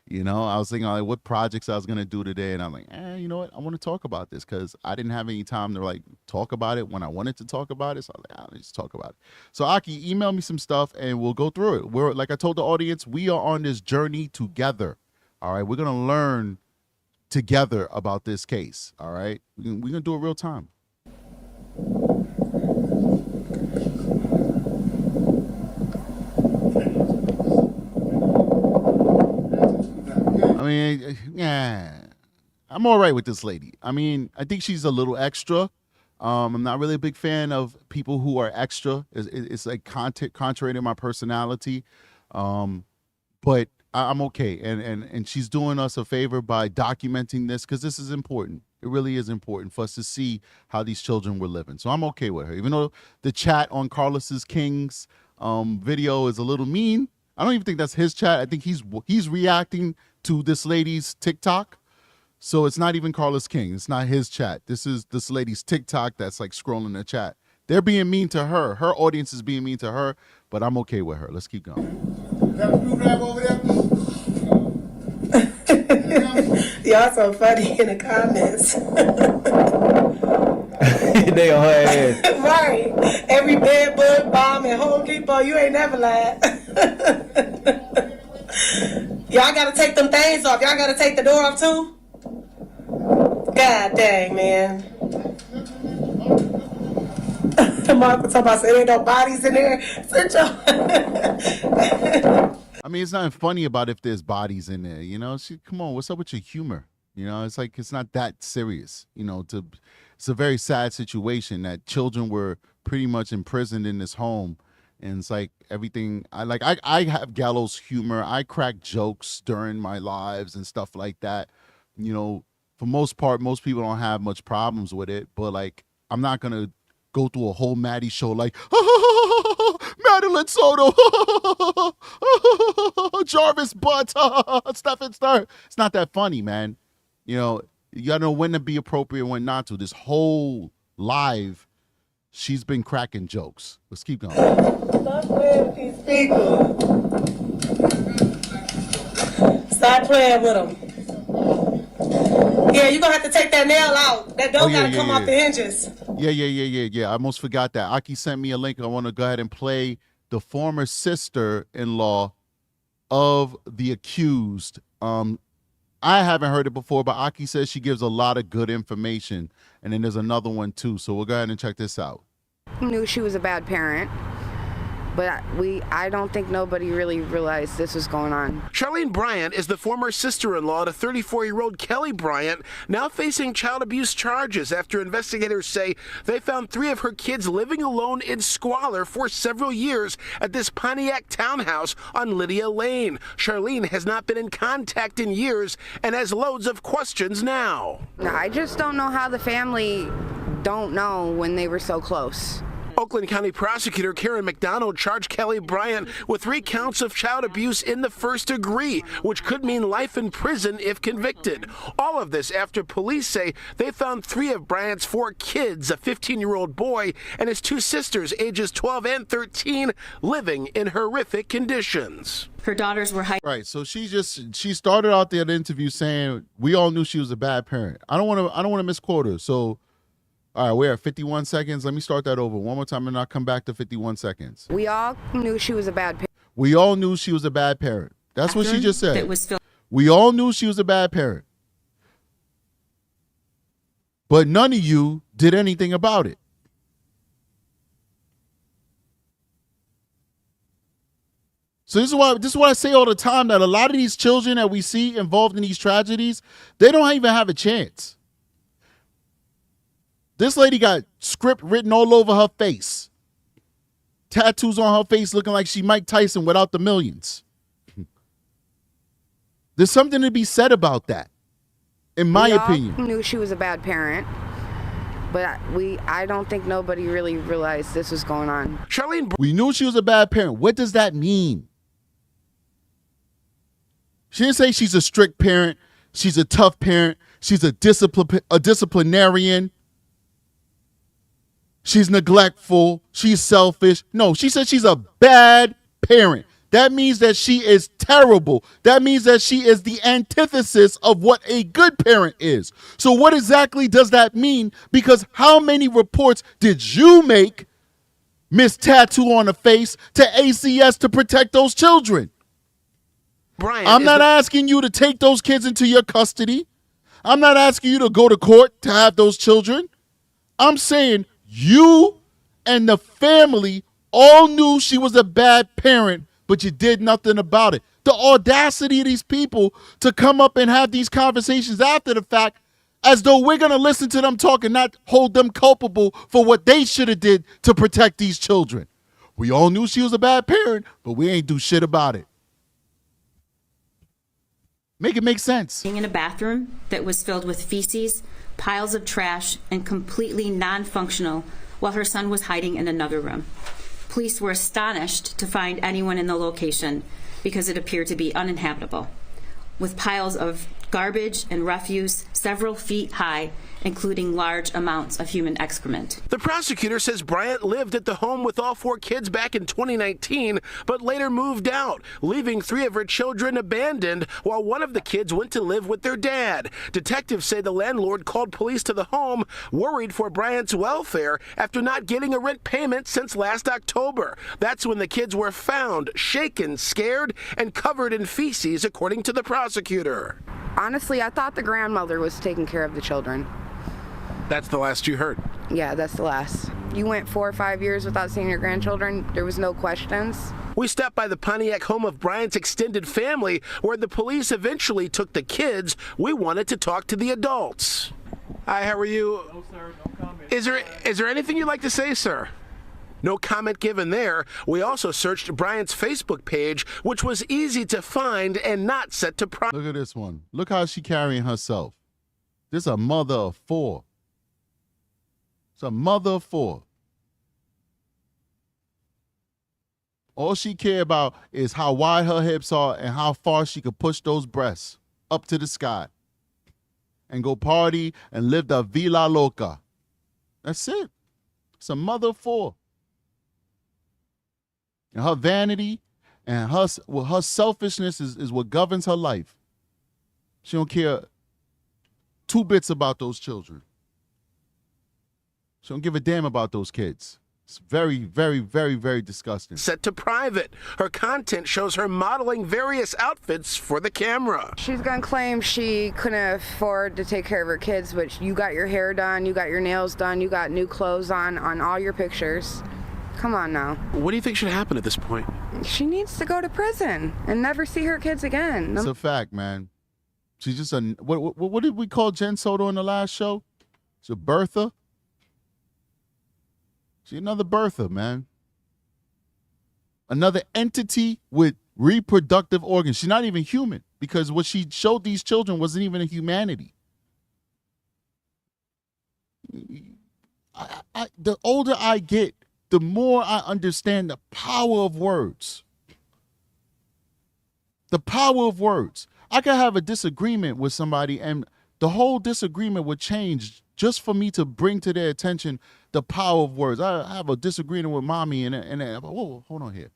S2: You know, I was thinking like what projects I was going to do today. And I'm like, you know what? I want to talk about this because I didn't have any time to like talk about it when I wanted to talk about it. So I was like, let's talk about it. So Aki, email me some stuff and we'll go through it. We're, like I told the audience, we are on this journey together. All right. We're going to learn together about this case. All right. We're going to do it real time. I mean, yeah, I'm all right with this lady. I mean, I think she's a little extra. I'm not really a big fan of people who are extra. It's like contrary to my personality. But I'm okay. And she's doing us a favor by documenting this because this is important. It really is important for us to see how these children were living. So I'm okay with her. Even though the chat on Carlos's King's video is a little mean. I don't even think that's his chat. I think he's reacting to this lady's TikTok. So it's not even Carlos King. It's not his chat. This is this lady's TikTok that's like scrolling the chat. They're being mean to her. Her audience is being mean to her, but I'm okay with her. Let's keep going.
S6: Y'all so funny in the comments.
S7: They on her ass.
S6: Right. Every bed, bug, bomb, and Home Depot, you ain't never lied. Y'all gotta take them things off. Y'all gotta take the door off too? God dang, man. Mark was talking about there ain't no bodies in there.
S2: I mean, it's nothing funny about if there's bodies in there, you know? Come on, what's up with your humor? You know, it's like, it's not that serious, you know, it's a very sad situation that children were pretty much imprisoned in this home. And it's like everything, I have gallows humor. I crack jokes during my lives and stuff like that. You know, for most part, most people don't have much problems with it, but like, I'm not going to go through a whole Maddie show like, Madeline Soto, Jarvis Butt, Stephen Star. It's not that funny, man. You know, you got to know when to be appropriate, when not to. This whole live, she's been cracking jokes. Let's keep going.
S6: Stop playing with these people. Stop playing with them. Yeah, you're going to have to take that nail out. That door got to come off the hinges.
S2: Yeah. I almost forgot that. Aki sent me a link. I want to go ahead and play the former sister-in-law of the accused. I haven't heard it before, but Aki says she gives a lot of good information. And then there's another one, too. So we'll go ahead and check this out.
S11: Knew she was a bad parent, but I don't think nobody really realized this was going on.
S12: Charlene Bryant is the former sister-in-law to 34-year-old Kelly Bryant, now facing child abuse charges after investigators say they found 3 of her kids living alone in squalor for several years at this Pontiac townhouse on Lydia Lane. Charlene has not been in contact in years and has loads of questions now.
S11: I just don't know how the family don't know when they were so close.
S12: Oakland County prosecutor Karen McDonald charged Kelly Bryant with 3 counts of child abuse in the first degree, which could mean life in prison if convicted. All of this after police say they found 3 of Bryant's 4 kids, a 15-year-old boy and his 2 sisters, ages 12 and 13, living in horrific conditions.
S4: Her daughters were
S2: Right, so she started out the interview saying we all knew she was a bad parent. I don't want to misquote her. So all right, we're at 51 seconds. Let me start that over one more time and I'll come back to 51 seconds.
S11: We all knew she was a bad parent.
S2: We all knew she was a bad parent. That's what she just said. We all knew she was a bad parent. But none of you did anything about it. So this is what I say all the time, that a lot of these children that we see involved in these tragedies, they don't even have a chance. This lady got script written all over her face. Tattoos on her face looking like she Mike Tyson without the millions. There's something to be said about that, in my opinion.
S11: We knew she was a bad parent, but I don't think nobody really realized this was going on.
S2: We knew she was a bad parent. What does that mean? She didn't say she's a strict parent. She's a tough parent. She's a disciplinarian. She's neglectful. She's selfish. No, she said she's a bad parent. That means that she is terrible. That means that she is the antithesis of what a good parent is. So what exactly does that mean? Because how many reports did you make, Miss Tattoo on the Face, to ACS to protect those children?
S12: Brian,
S2: I'm not asking you to take those kids into your custody. I'm not asking you to go to court to have those children. I'm saying you and the family all knew she was a bad parent, but you did nothing about it. The audacity of these people to come up and have these conversations after the fact, as though we're going to listen to them talk and not hold them culpable for what they should have did to protect these children. We all knew she was a bad parent, but we ain't do shit about it. Make it make sense.
S4: Being in a bathroom that was filled with feces, piles of trash, and completely non-functional, while her son was hiding in another room. Police were astonished to find anyone in the location because it appeared to be uninhabitable, with piles of garbage and refuse several feet high, including large amounts of human excrement.
S12: The prosecutor says Bryant lived at the home with all 4 kids back in 2019, but later moved out, leaving 3 of her children abandoned while one of the kids went to live with their dad. Detectives say the landlord called police to the home, worried for Bryant's welfare after not getting a rent payment since last October. That's when the kids were found, shaken, scared, and covered in feces, according to the prosecutor.
S11: Honestly, I thought the grandmother was taking care of the children.
S12: That's the last you heard?
S11: Yeah, that's the last. You went 4 or 5 years without seeing your grandchildren. There was no questions.
S12: We stopped by the Pontiac home of Bryant's extended family, where the police eventually took the kids. We wanted to talk to the adults. Hi, how are you?
S13: No, sir, no comment.
S12: Is there anything you'd like to say, sir? No comment given there. We also searched Bryant's Facebook page, which was easy to find and not set to private.
S2: Look at this one. Look how she carrying herself. This is a mother of 4. It's a mother of 4. All she care about is how wide her hips are and how far she could push those breasts up to the sky and go party and live the Villa Loca. That's it. It's a mother of 4. And her vanity and her selfishness is what governs her life. She don't care 2 bits about those children. She don't give a damn about those kids. It's very, very, very, very disgusting.
S12: Set to private. Her content shows her modeling various outfits for the camera.
S11: She's gonna claim she couldn't afford to take care of her kids, but you got your hair done, you got your nails done, you got new clothes on all your pictures. Come on now.
S12: What do you think should happen at this point?
S11: She needs to go to prison and never see her kids again.
S2: It's a fact, man. She's just a, what did we call Jen Soto in the last show? She's a Bertha. She's another Bertha, man. Another entity with reproductive organs. She's not even human, because what she showed these children wasn't even a humanity. The older I get, the more I understand the power of words. The power of words. I could have a disagreement with somebody and the whole disagreement would change just for me to bring to their attention the power of words. I have a disagreement with mommy and whoa, hold on here.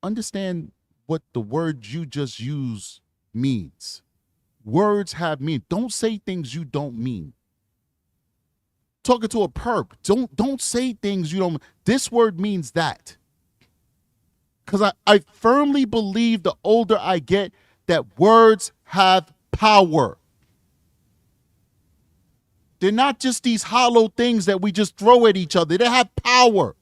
S2: Understand what the word you just used means. Words have meaning. Don't say things you don't mean. Talking to a perp, don't say things you don't. This word means that. Because I firmly believe the older I get that words have power. They're not just these hollow things that we just throw at each other. They have power.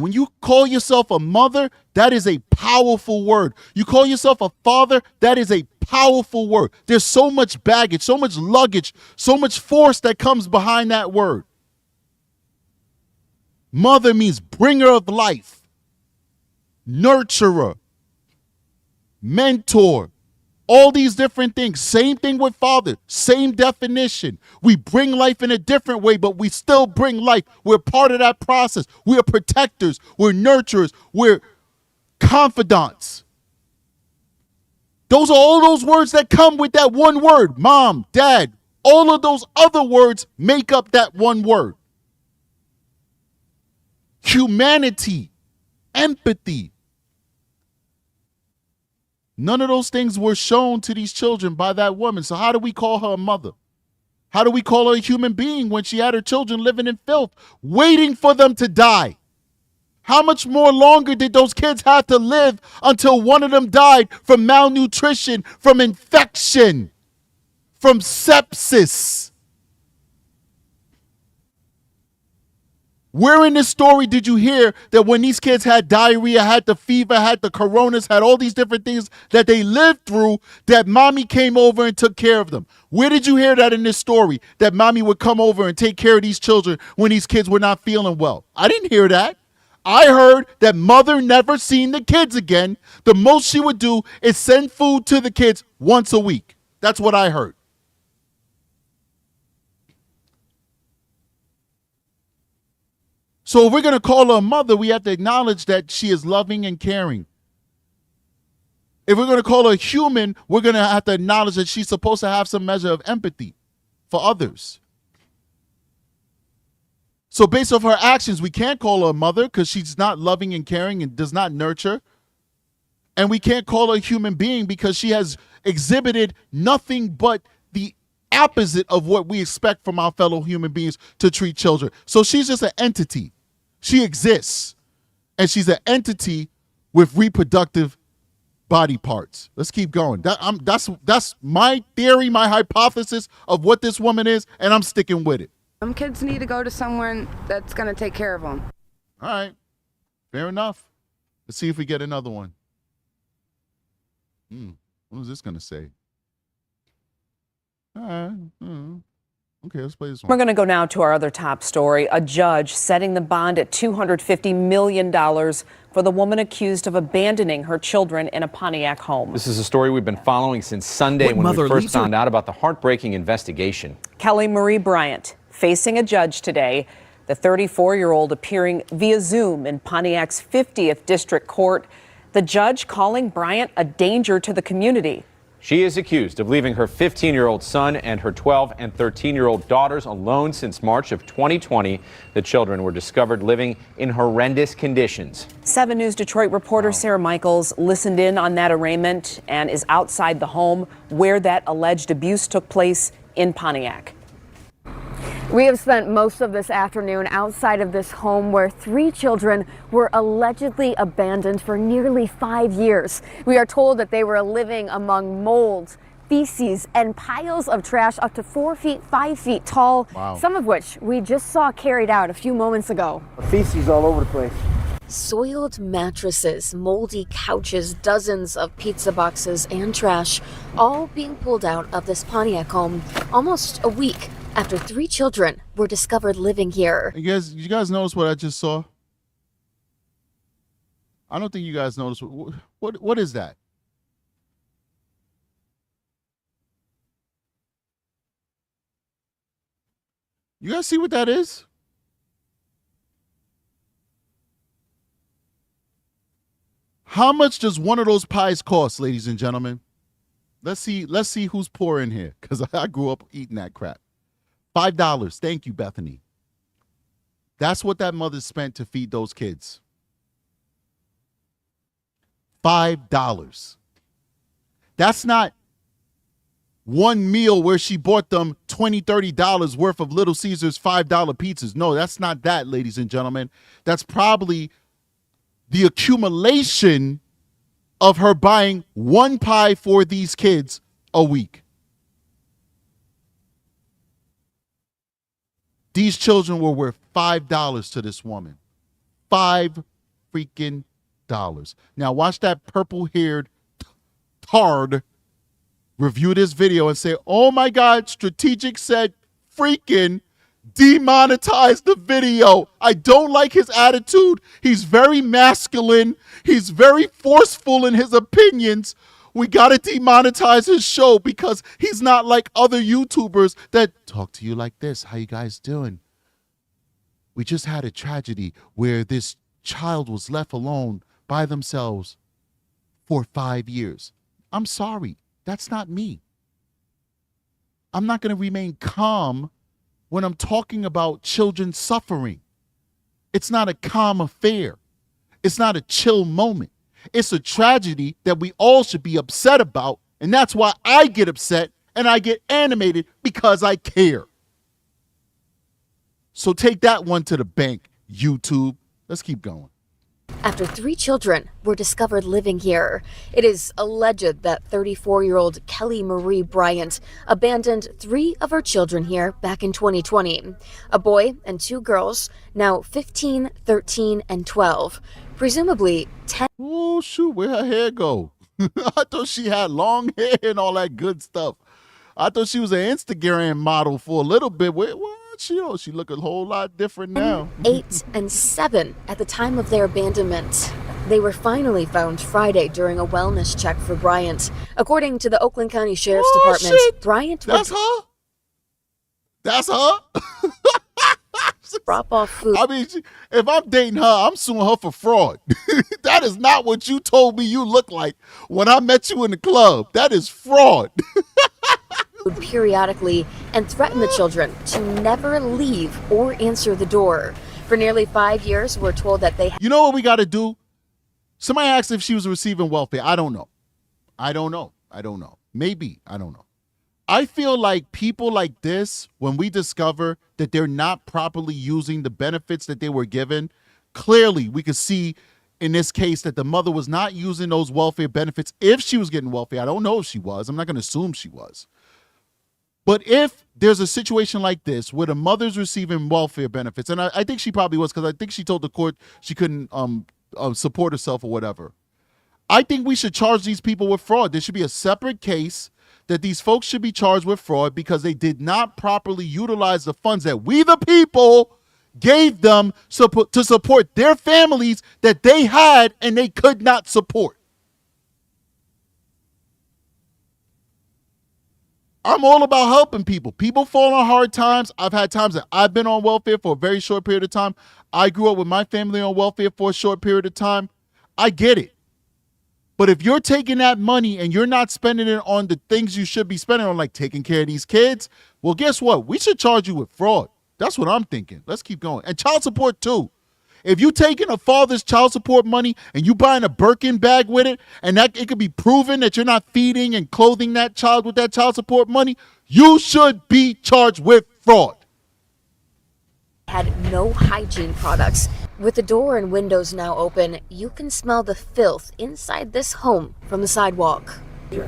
S2: When you call yourself a mother, that is a powerful word. You call yourself a father, that is a powerful word. There's so much baggage, so much luggage, so much force that comes behind that word. Mother means bringer of life, nurturer, mentor, all these different things. Same thing with father, same definition. We bring life in a different way, but we still bring life. We're part of that process. We are protectors. We're nurturers. We're confidants. Those are all those words that come with that one word, mom, dad. All of those other words make up that one word. Humanity, empathy. None of those things were shown to these children by that woman. So how do we call her a mother? How do we call her a human being when she had her children living in filth, waiting for them to die? How much more longer did those kids have to live until one of them died from malnutrition, from infection, from sepsis? Where in this story did you hear that when these kids had diarrhea, had the fever, had the coronas, had all these different things that they lived through, that mommy came over and took care of them? Where did you hear that in this story, that mommy would come over and take care of these children when these kids were not feeling well? I didn't hear that. I heard that mother never seen the kids again. The most she would do is send food to the kids once a week. That's what I heard. So if we're going to call her a mother, we have to acknowledge that she is loving and caring. If we're going to call her a human, we're going to have to acknowledge that she's supposed to have some measure of empathy for others. So based off her actions, we can't call her a mother because she's not loving and caring and does not nurture. And we can't call her a human being because she has exhibited nothing but the opposite of what we expect from our fellow human beings to treat children. So she's just an entity. She exists, and she's an entity with reproductive body parts. Let's keep going. That's my theory, my hypothesis of what this woman is, and I'm sticking with it.
S11: Some kids need to go to someone that's going to take care of them.
S2: All right, fair enough. Let's see if we get another one. What is this going to say? All right. Okay, let's play this one.
S13: We're going to go now to our other top story. A judge setting the bond at $250 million for the woman accused of abandoning her children in a Pontiac home.
S14: This is a story we've been following since Sunday when we first found out about the heartbreaking investigation.
S13: Kelly Marie Bryant facing a judge today. The 34-year-old appearing via Zoom in Pontiac's 50th District Court. The judge calling Bryant a danger to the community.
S14: She is accused of leaving her 15-year-old son and her 12 and 13-year-old daughters alone since March of 2020. The children were discovered living in horrendous conditions.
S13: 7 News Detroit reporter Sarah Michaels listened in on that arraignment and is outside the home where that alleged abuse took place in Pontiac.
S15: We have spent most of this afternoon outside of this home where 3 children were allegedly abandoned for nearly 5 years. We are told that they were living among mold, feces, and piles of trash up to 4 feet, 5 feet tall, some of which we just saw carried out a few moments ago.
S16: Feces all over the place.
S15: Soiled mattresses, moldy couches, dozens of pizza boxes, and trash, all being pulled out of this Pontiac home almost a week after 3 children were discovered living here.
S2: You guys notice what I just saw? I don't think you guys noticed. What is that? You guys see what that is? How much does one of those pies cost, ladies and gentlemen? Let's see who's poor in here, because I grew up eating that crap. $5. Thank you, Bethany. That's what that mother spent to feed those kids. $5. That's not one meal where she bought them $20, $30 worth of Little Caesars $5 pizzas. No, that's not that, ladies and gentlemen. That's probably the accumulation of her buying one pie for these kids a week. These children were worth $5 to this woman. $5 freaking. Now watch that purple-haired tard review this video and say, oh my God, Strategic said freaking demonetize the video. I don't like his attitude. He's very masculine. He's very forceful in his opinions. We got to demonetize his show because he's not like other YouTubers that talk to you like this. How you guys doing? We just had a tragedy where this child was left alone by themselves for 5 years. I'm sorry. That's not me. I'm not going to remain calm when I'm talking about children suffering. It's not a calm affair. It's not a chill moment. It's a tragedy that we all should be upset about. And that's why I get upset and I get animated, because I care. So take that one to the bank, YouTube. Let's keep going.
S15: After 3 children were discovered living here, it is alleged that 34-year-old Kelly Marie Bryant abandoned 3 of her children here back in 2020. A boy and 2 girls, now 15, 13, and 12. Presumably 10.
S2: Oh, shoot, where'd her hair go? I thought she had long hair and all that good stuff. I thought she was an Instagram model for a little bit. What? She look a whole lot different now.
S15: 8 and 7 at the time of their abandonment. They were finally found Friday during a wellness check for Bryant. According to the Oakland County Sheriff's Department,
S2: shit.
S15: Bryant
S2: That's her? That's her?
S15: drop off food.
S2: I mean, if I'm dating her, I'm suing her for fraud. That is not what you told me you look like when I met you in the club. That is fraud.
S15: Periodically and threaten the children to never leave or answer the door. For nearly 5 years, we're told that they...
S2: You know what we got to do? Somebody asked if she was receiving welfare. I don't know. Maybe. I don't know. I feel like people like this, when we discover that they're not properly using the benefits that they were given, clearly we could see in this case that the mother was not using those welfare benefits. If she was getting welfare, I don't know if she was. I'm not going to assume she was. But if there's a situation like this where the mother's receiving welfare benefits, and I think she probably was, because I think she told the court she couldn't support herself or whatever, I think we should charge these people with fraud. There should be a separate case that these folks should be charged with fraud because they did not properly utilize the funds that we, the people, gave them to support their families that they had and they could not support. I'm all about helping people. People fall on hard times. I've had times that I've been on welfare for a very short period of time. I grew up with my family on welfare for a short period of time. I get it. But if you're taking that money and you're not spending it on the things you should be spending on, like taking care of these kids, well, guess what? We should charge you with fraud. That's what I'm thinking. Let's keep going. And child support too. If you taking a father's child support money and you buying a Birkin bag with it, and that it could be proven that you're not feeding and clothing that child with that child support money, you should be charged with fraud.
S15: Had no hygiene products. With the door and windows now open, you can smell the filth inside this home from the sidewalk.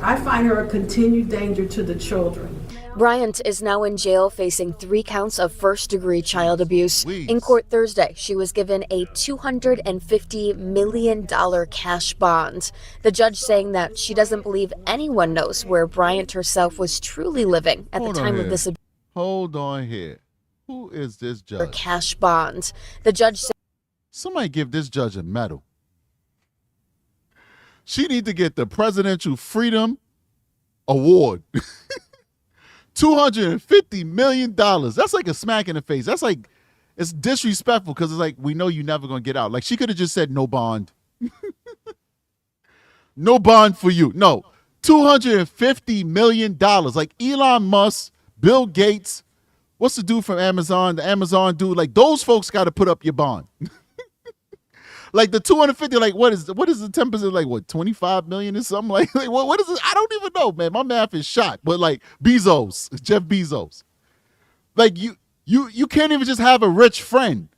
S16: I find her a continued danger to the children.
S15: Bryant is now in jail facing 3 counts of first-degree child abuse. In court Thursday, she was given a $250 million cash bond. The judge saying that she doesn't believe anyone knows where Bryant herself was truly living at the time of this abuse.
S2: Hold on here. Who is this judge?
S15: Cash bond. The judge said,
S2: somebody give this judge a medal. She need to get the Presidential Freedom Award. $250 million. That's like a smack in the face. That's like, it's disrespectful because it's like, we know you're never going to get out. Like, she could have just said no bond. No bond for you. No, $250 million. Like Elon Musk, Bill Gates, what's the dude from Amazon? The Amazon dude, like those folks got to put up your bond. Like the 250, like what is the 10%? Like what, 25 million or something? Like what is it? I don't even know, man. My math is shot. But like Bezos, Jeff Bezos, like you can't even just have a rich friend.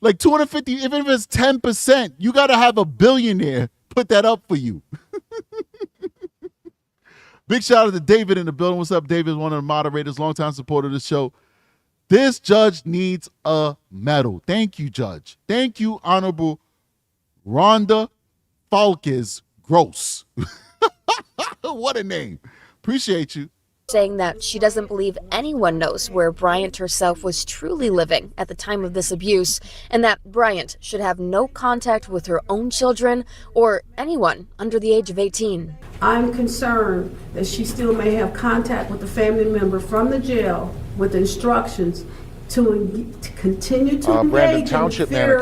S2: Like 250, even if it's 10%, you got to have a billionaire put that up for you. Big shout out to David in the building. What's up, David? One of the moderators, longtime supporter of the show. This judge needs a medal. Thank you, Judge. Thank you, Honorable Rhonda Falkes Gross. What a name. Appreciate you.
S15: Saying that she doesn't believe anyone knows where Bryant herself was truly living at the time of this abuse, and that Bryant should have no contact with her own children or anyone under the age of 18.
S16: I'm concerned that she still may have contact with a family member from the jail with instructions to continue to engage in fear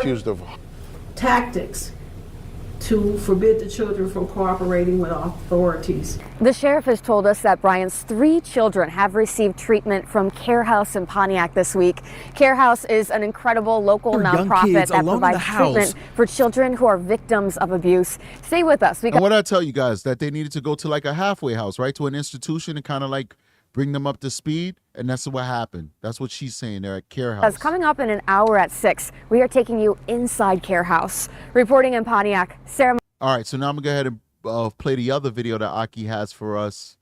S16: tactics to forbid the children from cooperating with authorities.
S15: The sheriff has told us that Bryant's 3 children have received treatment from Care House in Pontiac this week. Care House is an incredible local nonprofit that provides treatment for children who are victims of abuse. Stay with us.
S2: And what I tell you guys, that they needed to go to like a halfway house, right? To an institution and kind of like bring them up to speed. And that's what happened. That's what she's saying there at Care House.
S15: Coming up in an hour at 6, we are taking you inside Care House. Reporting in Pontiac, Sarah.
S2: All right, so now I'm going to go ahead and play the other video that Aki has for us.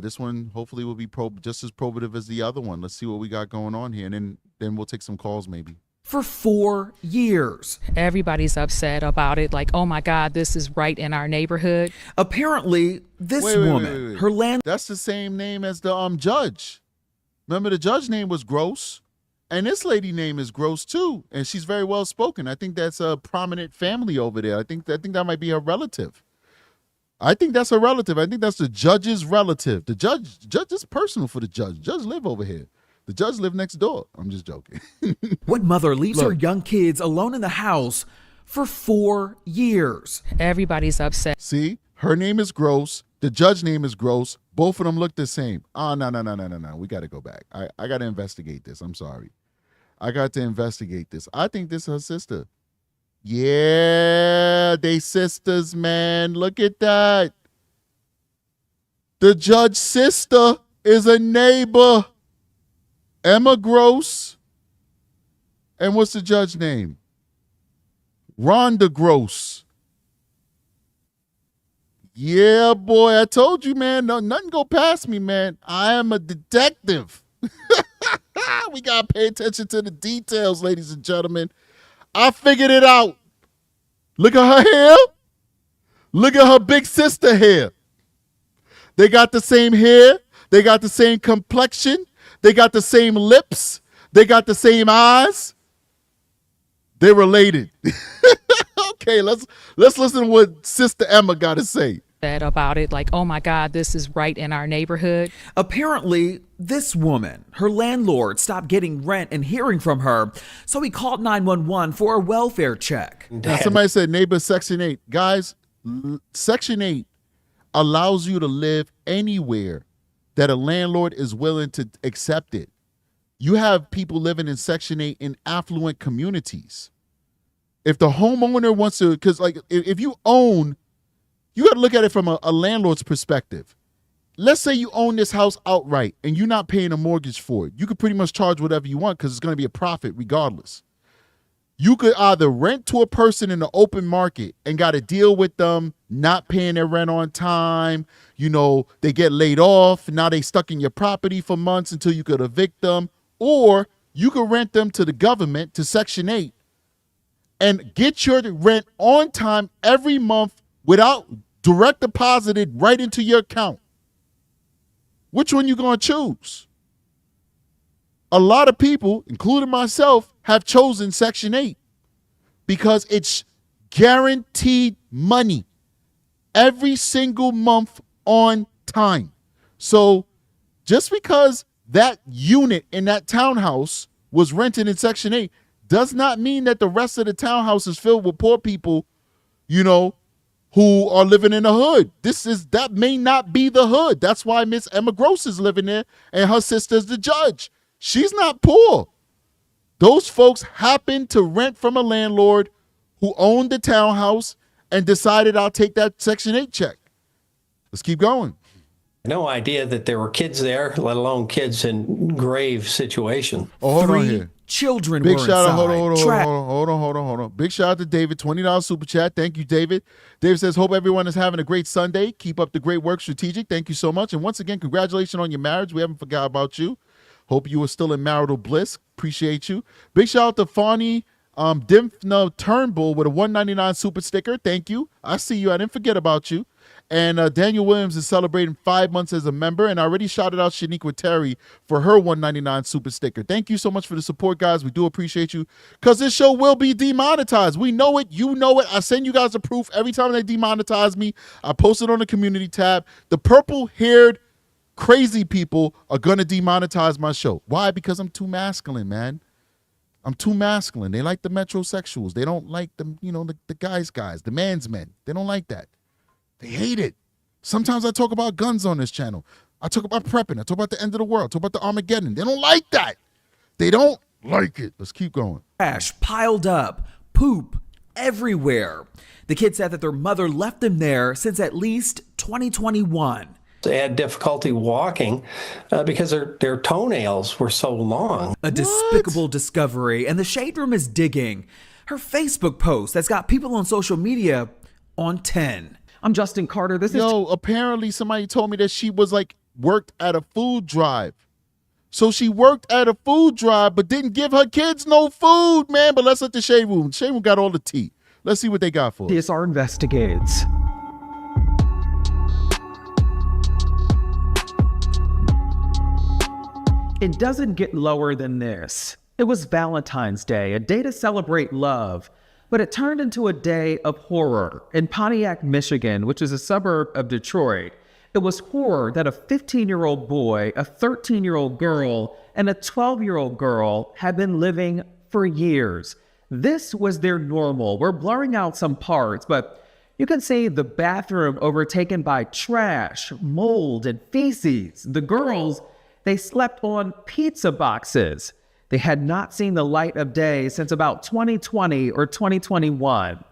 S2: This one hopefully will be just as probative as the other one. Let's see what we got going on here, and then we'll take some calls maybe.
S17: For 4 years. Everybody's upset about it, like, oh my God, this is right in our neighborhood. Apparently, this woman, her land.
S2: That's the same name as the judge. Remember, the judge name was Gross, and this lady name is Gross too, and she's very well spoken. I think that's a prominent family over there. I think that might be her relative. I think that's her relative. I think that's the judge's relative. The judge is personal for the judge. The judge live over here. The judge lived next door. I'm just joking.
S17: What mother leaves her young kids alone in the house for 4 years? Everybody's upset.
S2: See, her name is Gross. The judge name is Gross. Both of them look the same. Oh, no. We got to go back. I got to investigate this. I'm sorry. I got to investigate this. I think this is her sister. Yeah, they sisters, man. Look at that. The judge's sister is a neighbor. Emma Gross. And what's the judge's name? Rhonda Gross. Yeah, boy, I told you, man. No, nothing go past me, man. I am a detective. We got to pay attention to the details, ladies and gentlemen. I figured it out. Look at her hair. Look at her big sister hair. They got the same hair. They got the same complexion. They got the same lips. They got the same eyes. They're related. Okay, let's listen to what Sister Emma got to say.
S17: About it, like, oh my God, this is right in our neighborhood. Apparently, this woman, her landlord, stopped getting rent and hearing from her, so he called 911 for a welfare check.
S2: Now, somebody said neighbor Section 8. Guys, Section 8 allows you to live anywhere that a landlord is willing to accept it. You have people living in Section 8 in affluent communities. If the homeowner wants to, because like if you own, you got to look at it from a landlord's perspective. Let's say you own this house outright and you're not paying a mortgage for it. You could pretty much charge whatever you want because it's going to be a profit regardless. You could either rent to a person in the open market and got to deal with them not paying their rent on time. You know, they get laid off. Now they stuck in your property for months until you could evict them. Or you could rent them to the government, to Section 8, and get your rent on time every month without direct deposited right into your account. Which one you going to choose? A lot of people, including myself, have chosen Section 8 because it's guaranteed money every single month on time. So just because that unit in that townhouse was rented in Section 8 does not mean that the rest of the townhouse is filled with poor people, you know, who are living in the hood. That may not be the hood. That's why Miss Emma Gross is living there and her sister's the judge. She's not poor. Those folks happened to rent from a landlord who owned the townhouse and decided I'll take that Section 8 check. Let's keep going.
S10: No idea that there were kids there, let alone kids in grave situation.
S2: Oh, hold on here.
S17: Children
S2: Big
S17: were
S2: shout
S17: inside.
S2: Hold on. Big shout out to David, $20 super chat. Thank you, David. David says, hope everyone is having a great Sunday. Keep up the great work, Strategic. Thank you so much. And once again, congratulations on your marriage. We haven't forgot about you. Hope you are still in marital bliss. Appreciate you. Big shout out to Fawny Dimfna Turnbull with a $1.99 super sticker. Thank you. I see you. I didn't forget about you. And Daniel Williams is celebrating 5 months as a member. And I already shouted out Shaniqua Terry for her $1.99 super sticker. Thank you so much for the support, guys. We do appreciate you because this show will be demonetized. We know it. You know it. I send you guys the proof every time they demonetize me. I post it on the community tab. The purple-haired crazy people are going to demonetize my show. Why? Because I'm too masculine, man. I'm too masculine. They like the metrosexuals. They don't like the, the guys, the man's men. They don't like that. They hate it. Sometimes I talk about guns on this channel. I talk about prepping. I talk about the end of the world. I talk about the Armageddon. They don't like that. They don't like it. Let's keep going.
S17: Trash piled up, poop everywhere. The kids said that their mother left them there since at least 2021.
S10: They had difficulty walking because their toenails were so long.
S17: A despicable discovery, and the Shade Room is digging. Her Facebook post that's got people on social media on 10. I'm Justin Carter.
S2: Apparently somebody told me that she was worked at a food drive. So she worked at a food drive but didn't give her kids no food, man. But let's let the Shade Room. Shade Room got all the tea. Let's see what they got for us.
S18: TSR investigates. It doesn't get lower than this. It was Valentine's Day, a day to celebrate love. But it turned into a day of horror in Pontiac, Michigan, which is a suburb of Detroit. It was horror that a 15-year-old boy, a 13-year-old girl, and a 12-year-old girl had been living for years. This was their normal. We're blurring out some parts, but you can see the bathroom overtaken by trash, mold, and feces. The girls, they slept on pizza boxes. They had not seen the light of day since about 2020 or 2021.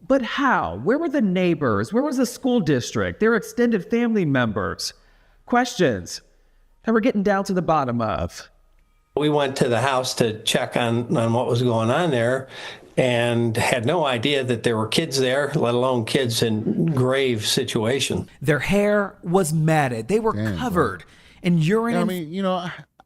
S18: But how? Where were the neighbors? Where was the school district? Their extended family members? Questions that we're getting down to the bottom of.
S10: We went to the house to check on what was going on there and had no idea that there were kids there, let alone kids in grave situation.
S17: Their hair was matted. They were covered in urine.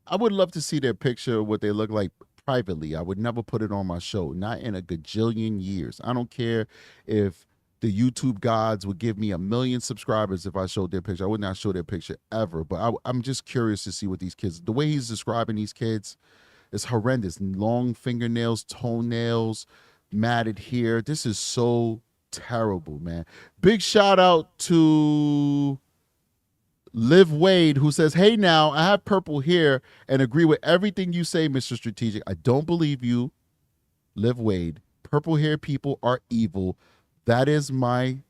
S2: I would love to see their picture of what they look like privately. I would never put it on my show, not in a gajillion years. I don't care if the YouTube gods would give me 1 million subscribers if I showed their picture. I would not show their picture ever, but I'm just curious to see what these kids, the way he's describing these kids is horrendous. Long fingernails, toenails, matted hair. This is so terrible, man. Big shout out to Liv Wade, who says, "Hey now, I have purple hair and agree with everything you say, Mr. Strategic. I don't believe you, Liv Wade. Purple hair people are evil. That is my..."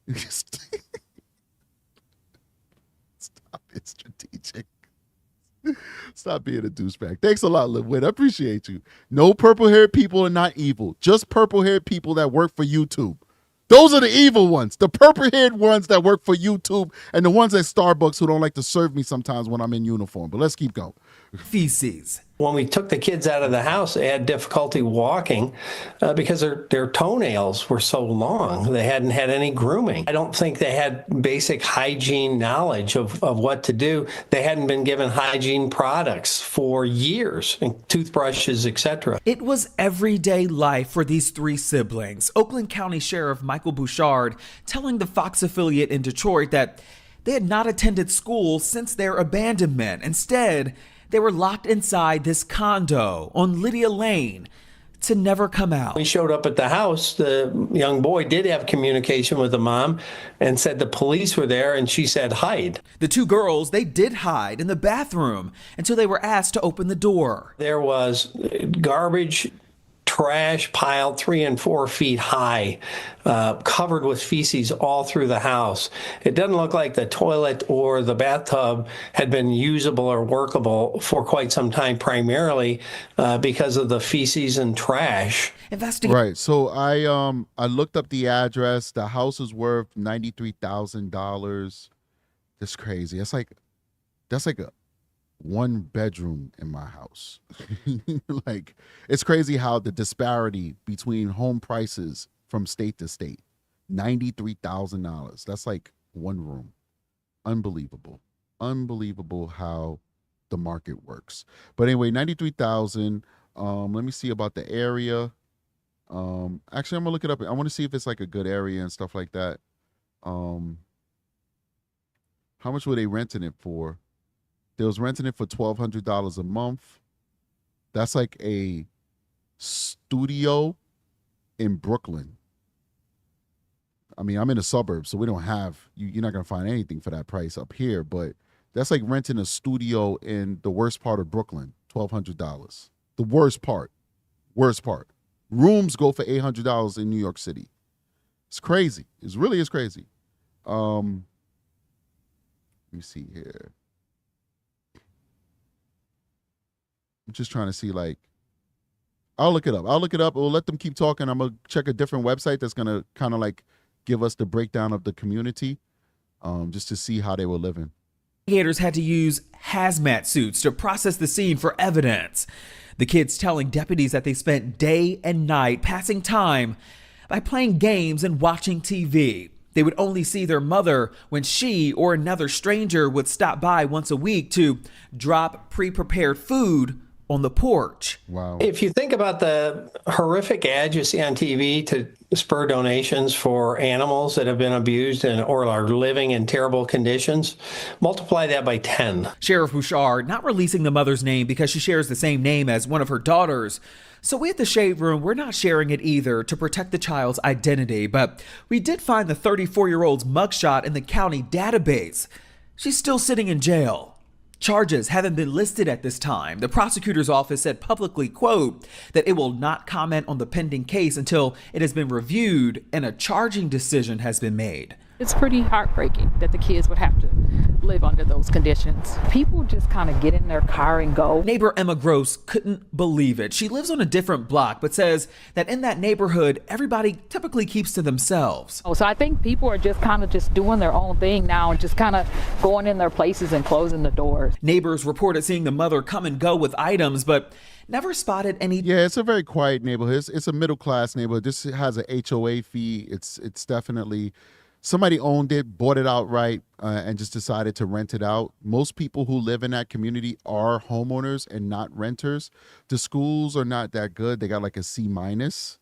S2: Stop it, Strategic. Stop being a douchebag. Thanks a lot, Liv Wade. I appreciate you. No purple haired people are not evil. Just purple haired people that work for YouTube. Those are the evil ones, the purple-haired ones that work for YouTube and the ones at Starbucks who don't like to serve me sometimes when I'm in uniform. But let's keep going.
S17: Feces.
S10: When we took the kids out of the house, they had difficulty walking because their toenails were so long. They hadn't had any grooming. I don't think they had basic hygiene knowledge of what to do. They hadn't been given hygiene products for years, and toothbrushes, etc.
S17: It was everyday life for these three siblings. Oakland County Sheriff Michael Bouchard telling the Fox affiliate in Detroit that they had not attended school since their abandonment. Instead, they were locked inside this condo on Lydia Lane to never come out.
S10: We showed up at the house. The young boy did have communication with the mom and said the police were there, and she said hide.
S17: The two girls, they did hide in the bathroom until they were asked to open the door.
S10: There was garbage, trash piled 3 and 4 feet high, covered with feces all through the house. It doesn't look like the toilet or the bathtub had been usable or workable for quite some time, primarily because of the feces and trash.
S2: Right. So I looked up the address. The house is worth $93,000. That's crazy. That's like a 1 bedroom in my house. Like, it's crazy how the disparity between home prices from state to state. $93,000. That's like 1 room. Unbelievable. Unbelievable how the market works. But anyway, 93,000. Let me see about the area. Actually, I'm gonna look it up. I want to see if it's like a good area and stuff like that. How much were they renting it for? They was renting it for $1,200 a month. That's like a studio in Brooklyn. I mean, I'm in the suburbs, so we don't have, you're not going to find anything for that price up here, but that's like renting a studio in the worst part of Brooklyn, $1,200. The worst part. Rooms go for $800 in New York City. It's crazy. It really is crazy. Let me see here. I'm just trying to see, like, I'll look it up. We'll let them keep talking. I'm going to check a different website that's going to kind of like give us the breakdown of the community, just to see how they were living.
S17: Investigators had to use hazmat suits to process the scene for evidence. The kids telling deputies that they spent day and night passing time by playing games and watching TV. They would only see their mother when she or another stranger would stop by once a week to drop pre-prepared food on the porch.
S2: Wow.
S10: If you think about the horrific ads you see on TV to spur donations for animals that have been abused or are living in terrible conditions, multiply that by 10.
S17: Sheriff Bouchard not releasing the mother's name because she shares the same name as one of her daughters. So we at the Shade Room, we're not sharing it either to protect the child's identity, but we did find the 34-year-old's mugshot in the county database. She's still sitting in jail. Charges haven't been listed at this time. The prosecutor's office said publicly, quote, that it will not comment on the pending case until it has been reviewed and a charging decision has been made.
S19: It's pretty heartbreaking that the kids would have to live under those conditions. People just kind of get in their car and go.
S17: Neighbor Emma Gross couldn't believe it. She lives on a different block, but says that in that neighborhood, everybody typically keeps to themselves.
S19: So I think people are just kind of just doing their own thing now and just kind of going in their places and closing the doors.
S17: Neighbors reported seeing the mother come and go with items, but never spotted any.
S2: Yeah, it's a very quiet neighborhood. It's a middle-class neighborhood. This has an HOA fee. It's definitely... Somebody owned it, bought it outright, and just decided to rent it out. Most people who live in that community are homeowners and not renters. The schools are not that good. They got like a C-. You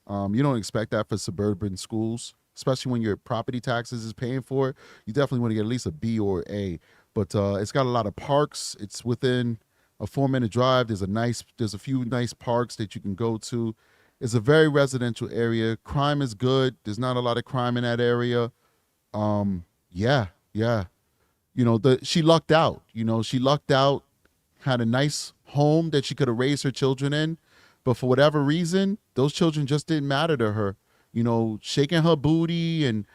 S2: don't expect that for suburban schools, especially when your property taxes is paying for it. You definitely want to get at least a B or A. But it's got a lot of parks. It's within a 4-minute drive. There's a few nice parks that you can go to. It's a very residential area. Crime is good. There's not a lot of crime in that area. Yeah. She lucked out, had a nice home that she could have raised her children in, but for whatever reason, those children just didn't matter to her, shaking her booty and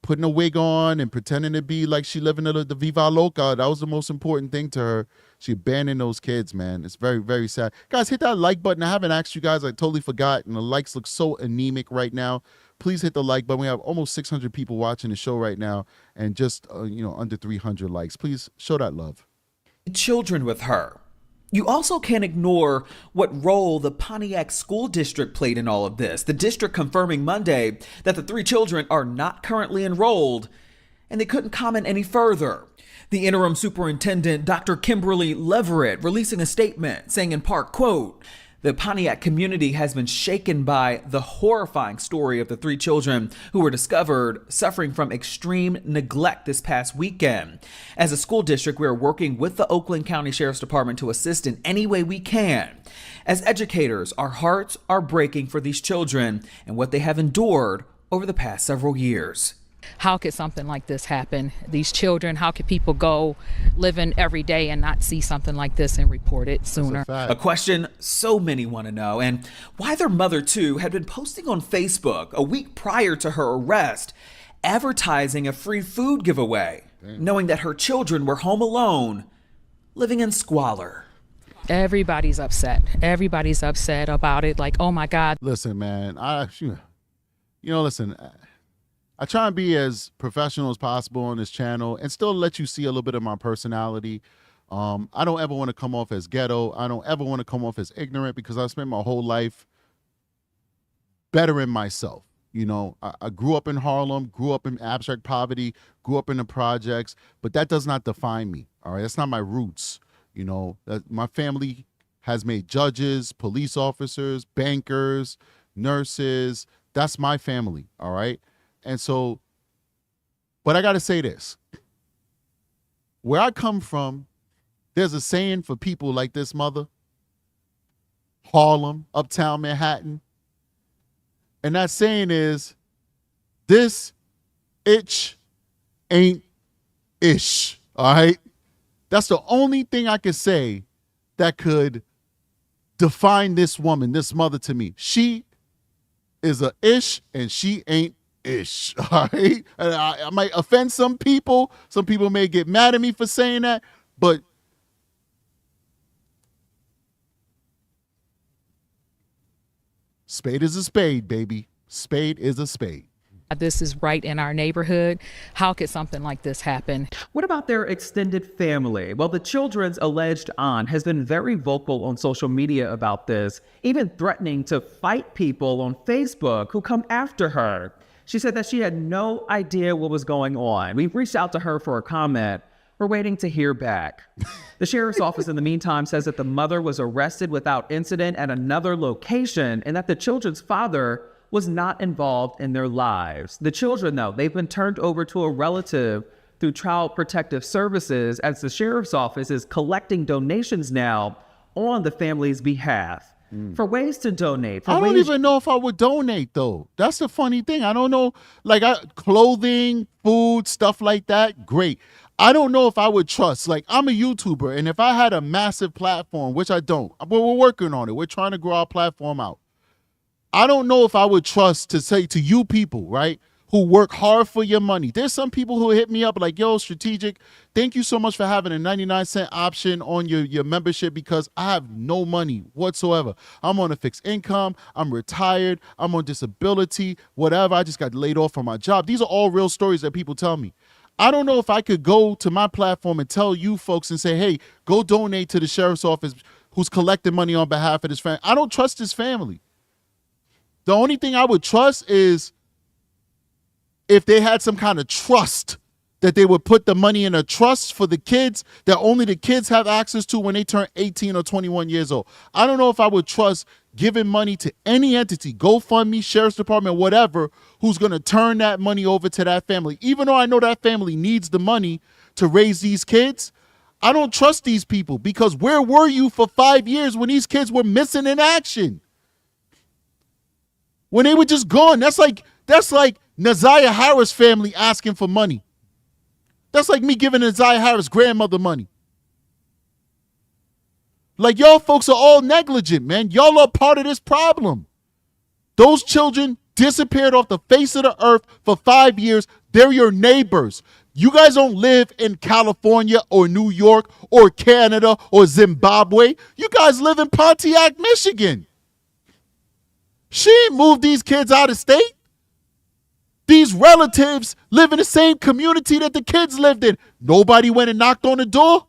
S2: putting a wig on and pretending to be like she living the Viva Loca. That was the most important thing to her. She abandoned those kids, man. It's very, very sad. Guys, hit that like button. I haven't asked you guys. I totally forgot, and the likes look so anemic right now. Please hit the like button. We have almost 600 people watching the show right now and just, under 300 likes. Please show that love.
S17: Children with her. You also can't ignore what role the Pontiac School District played in all of this. The district confirming Monday that the 3 children are not currently enrolled, and they couldn't comment any further. The interim superintendent, Dr. Kimberly Leverett, releasing a statement saying in part, quote, the Pontiac community has been shaken by the horrifying story of the 3 children who were discovered suffering from extreme neglect this past weekend. As a school district, we are working with the Oakland County Sheriff's Department to assist in any way we can. As educators, our hearts are breaking for these children and what they have endured over the past several years.
S19: How could something like this happen? These children, how could people go living every day and not see something like this and report it sooner?
S17: A question so many want to know, and why their mother, too, had been posting on Facebook a week prior to her arrest, advertising a free food giveaway, knowing that her children were home alone, living in squalor.
S19: Everybody's upset. Everybody's upset about it. Like, oh, my God.
S2: Listen, man, listen, I try and be as professional as possible on this channel and still let you see a little bit of my personality. I don't ever want to come off as ghetto. I don't ever want to come off as ignorant because I spent my whole life bettering myself. You know, I grew up in Harlem, grew up in abstract poverty, grew up in the projects, but that does not define me. All right, that's not my roots. You know, my family has made judges, police officers, bankers, nurses. That's my family. All right. And so, but I got to say this. Where I come from, there's a saying for people like this mother, Harlem, uptown Manhattan. And that saying is, this itch ain't ish. All right. That's the only thing I could say that could define this woman, this mother to me. She is a ish and she ain't ish. All right. And I might offend some people. Some people may get mad at me for saying that, but spade is a spade, baby. Spade is a spade.
S19: This is right in our neighborhood. How could something like this happen?
S17: What about their extended family? Well, the children's alleged aunt has been very vocal on social media about this, even threatening to fight people on Facebook who come after her. She said that she had no idea what was going on. We've reached out to her for a comment. We're waiting to hear back. The sheriff's office, in the meantime, says that the mother was arrested without incident at another location and that the children's father was not involved in their lives. The children, though, they've been turned over to a relative through Child Protective Services as the sheriff's office is collecting donations now on the family's behalf. For ways to donate.
S2: I don't even know if I would donate, though. That's the funny thing. I don't know, like clothing, food, stuff like that, great. I don't know if I would trust, like I'm a YouTuber, and if I had a massive platform, which I don't, but we're working on it. We're trying to grow our platform out. I don't know if I would trust to say to you people, right, who work hard for your money. There's some people who hit me up like, yo, Strategic, thank you so much for having a 99-cent option on your membership because I have no money whatsoever. I'm on a fixed income. I'm retired. I'm on disability, whatever. I just got laid off from my job. These are all real stories that people tell me. I don't know if I could go to my platform and tell you folks and say, hey, go donate to the sheriff's office who's collecting money on behalf of his family. I don't trust his family. The only thing I would trust is if they had some kind of trust that they would put the money in a trust for the kids that only the kids have access to when they turn 18 or 21 years old. I don't know if I would trust giving money to any entity, GoFundMe, Sheriff's Department, whatever, who's going to turn that money over to that family. Even though I know that family needs the money to raise these kids, I don't trust these people because where were you for 5 years when these kids were missing in action? When they were just gone. That's like Naziah Harris family asking for money. That's like me giving Naziah Harris grandmother money. Like y'all folks are all negligent, man. Y'all are part of this problem. Those children disappeared off the face of the earth for 5 years. They're your neighbors. You guys don't live in California or New York or Canada or Zimbabwe. You guys live in Pontiac, Michigan. She moved these kids out of state. These relatives live in the same community that the kids lived in. Nobody went and knocked on the door.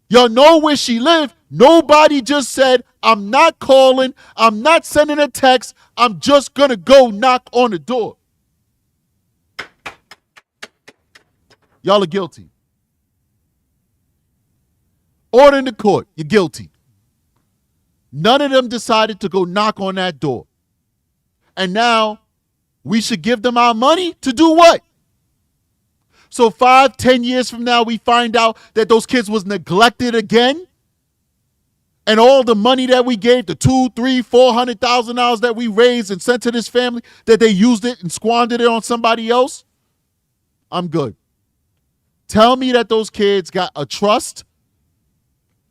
S2: Y'all know where she lived. Nobody just said, I'm not calling. I'm not sending a text. I'm just going to go knock on the door. Y'all are guilty. Order in the court. You're guilty. None of them decided to go knock on that door. And now we should give them our money to do what? So 5-10 years from now, we find out that those kids was neglected again. And all the money that we gave, the $200,000-$400,000 that we raised and sent to this family, that they used it and squandered it on somebody else. I'm good. Tell me that those kids got a trust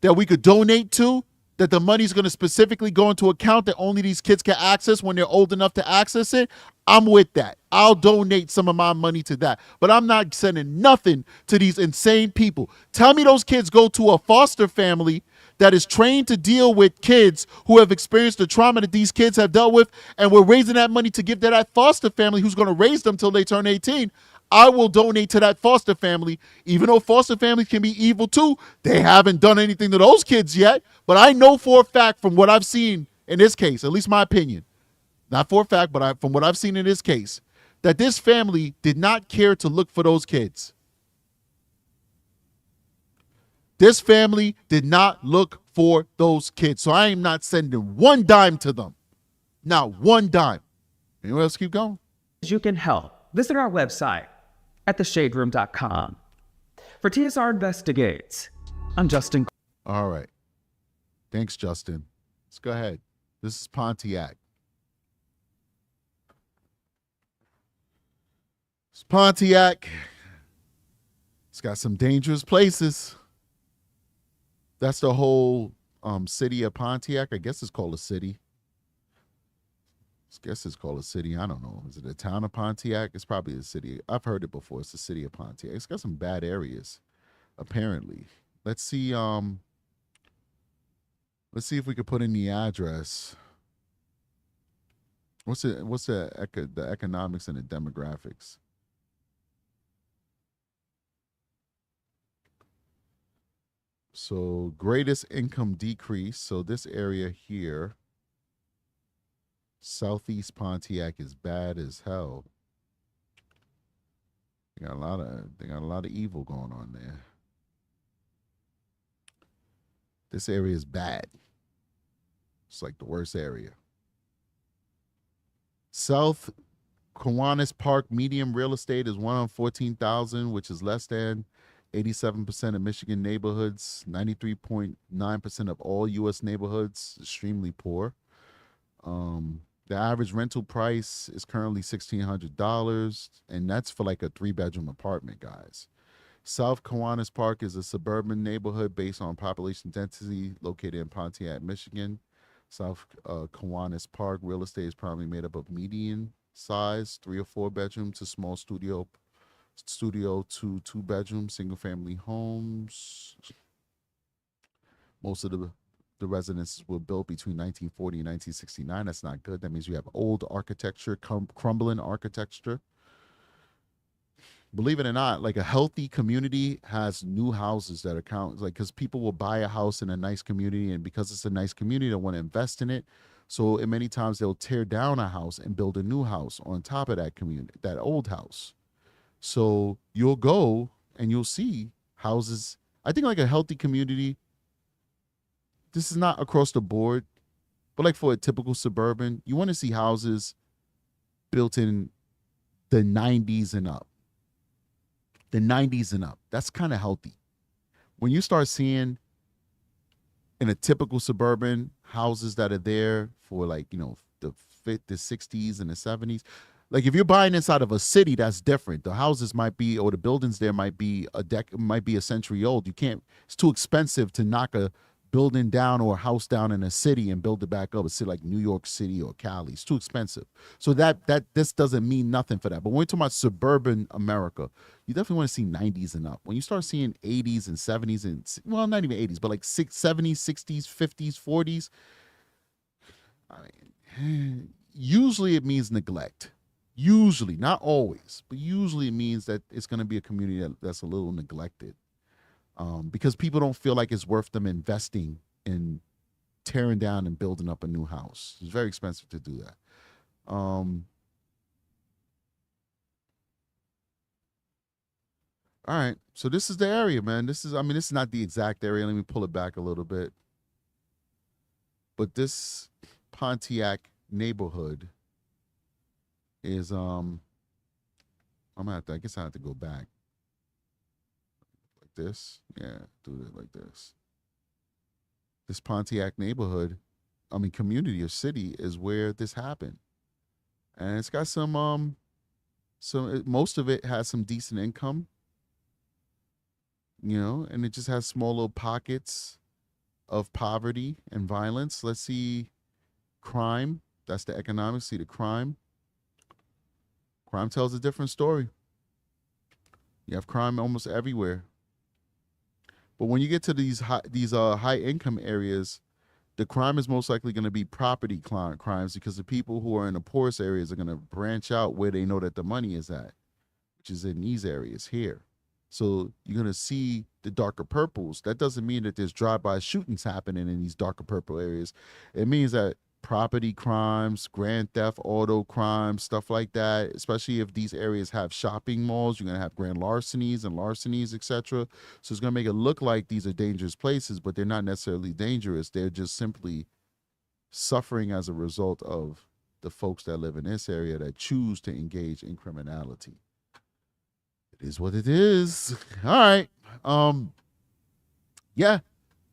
S2: that we could donate to, that the money's going to specifically go into an account that only these kids can access when they're old enough to access it. I'm with that. I'll donate some of my money to that. But I'm not sending nothing to these insane people. Tell me those kids go to a foster family that is trained to deal with kids who have experienced the trauma that these kids have dealt with, and we're raising that money to give to that foster family who's going to raise them till they turn 18. I will donate to that foster family, even though foster families can be evil too. They haven't done anything to those kids yet. But I know for a fact from what I've seen in this case, at least my opinion, not for a fact, but from what I've seen in this case, that this family did not care to look for those kids. This family did not look for those kids. So I am not sending one dime to them. Not one dime. Anyone else keep going?
S18: You can help. Visit our website at theshaderoom.com. For TSR Investigates, I'm Justin.
S2: All right. Thanks, Justin. Let's go ahead. This is Pontiac. It's Pontiac. It's got some dangerous places. That's the whole city of Pontiac. I guess it's called a city. I guess it's called a city. I don't know. Is it a town of Pontiac? It's probably a city. I've heard it before. It's the city of Pontiac. It's got some bad areas, apparently. Let's see. Let's see if we could put in the address. What's the economics and the demographics? So greatest income decrease. So this area here, Southeast Pontiac, is bad as hell. They got a lot of evil going on there. This area is bad. It's like the worst area. South Kiwanis Park medium real estate is 1 on 14,000, which is less than 87% of Michigan neighborhoods. 93.9% of all U.S. neighborhoods, extremely poor. The average rental price is currently $1,600, and that's for like a 3-bedroom apartment, guys. South Kiwanis Park is a suburban neighborhood based on population density located in Pontiac, Michigan. South Kiwanis Park real estate is primarily made up of median size, 3 or 4 bedroom to small studio to 2-bedroom single family homes. Most of the residences were built between 1940 and 1969. That's not good. That means you have old architecture, crumbling architecture. Believe it or not, like a healthy community has new houses that are because people will buy a house in a nice community, and because it's a nice community, they want to invest in it. So many times they'll tear down a house and build a new house on top of that community, that old house. So you'll go and you'll see houses. I think like a healthy community, this is not across the board, but like for a typical suburban, you want to see houses built in the 90s and up. The 90s and up. That's kind of healthy. When you start seeing in a typical suburban houses that are there for like, the 60s and the 70s, like if you're buying inside of a city, that's different. The houses might be, or the buildings there might be a century old. It's too expensive to knock a building down or a house down in a city and build it back up. A city like New York City or Cali, it's too expensive. So this doesn't mean nothing for that. But when we're talking about suburban America, you definitely want to see 90s and up. When you start seeing 80s and 70s and, well, not even 80s, but like 70s, 60s, 50s, 40s, usually it means neglect. Usually, not always, but usually it means that it's going to be a community that's a little neglected. Because people don't feel like it's worth them investing in tearing down and building up a new house. It's very expensive to do that. All right, so this is the area, man. This is not the exact area. Let me pull it back a little bit. But this Pontiac neighborhood is I guess I have to go back. This, yeah, do it like this. This Pontiac neighborhood, community or city is where this happened, and it's got most of it has some decent income, and it just has small little pockets of poverty and violence. Let's see, crime. That's the economics. See the crime. Crime tells a different story. You have crime almost everywhere. But when you get to these high income areas, the crime is most likely going to be property crimes, because the people who are in the poorest areas are going to branch out where they know that the money is at, which is in these areas here. So you're going to see the darker purples. That doesn't mean that there's drive-by shootings happening in these darker purple areas. It means that property crimes, grand theft, auto crimes, stuff like that. Especially if these areas have shopping malls, you're going to have grand larcenies, etc. So it's going to make it look like these are dangerous places, but they're not necessarily dangerous. They're just simply suffering as a result of the folks that live in this area that choose to engage in criminality. It is what it is. All right. Yeah.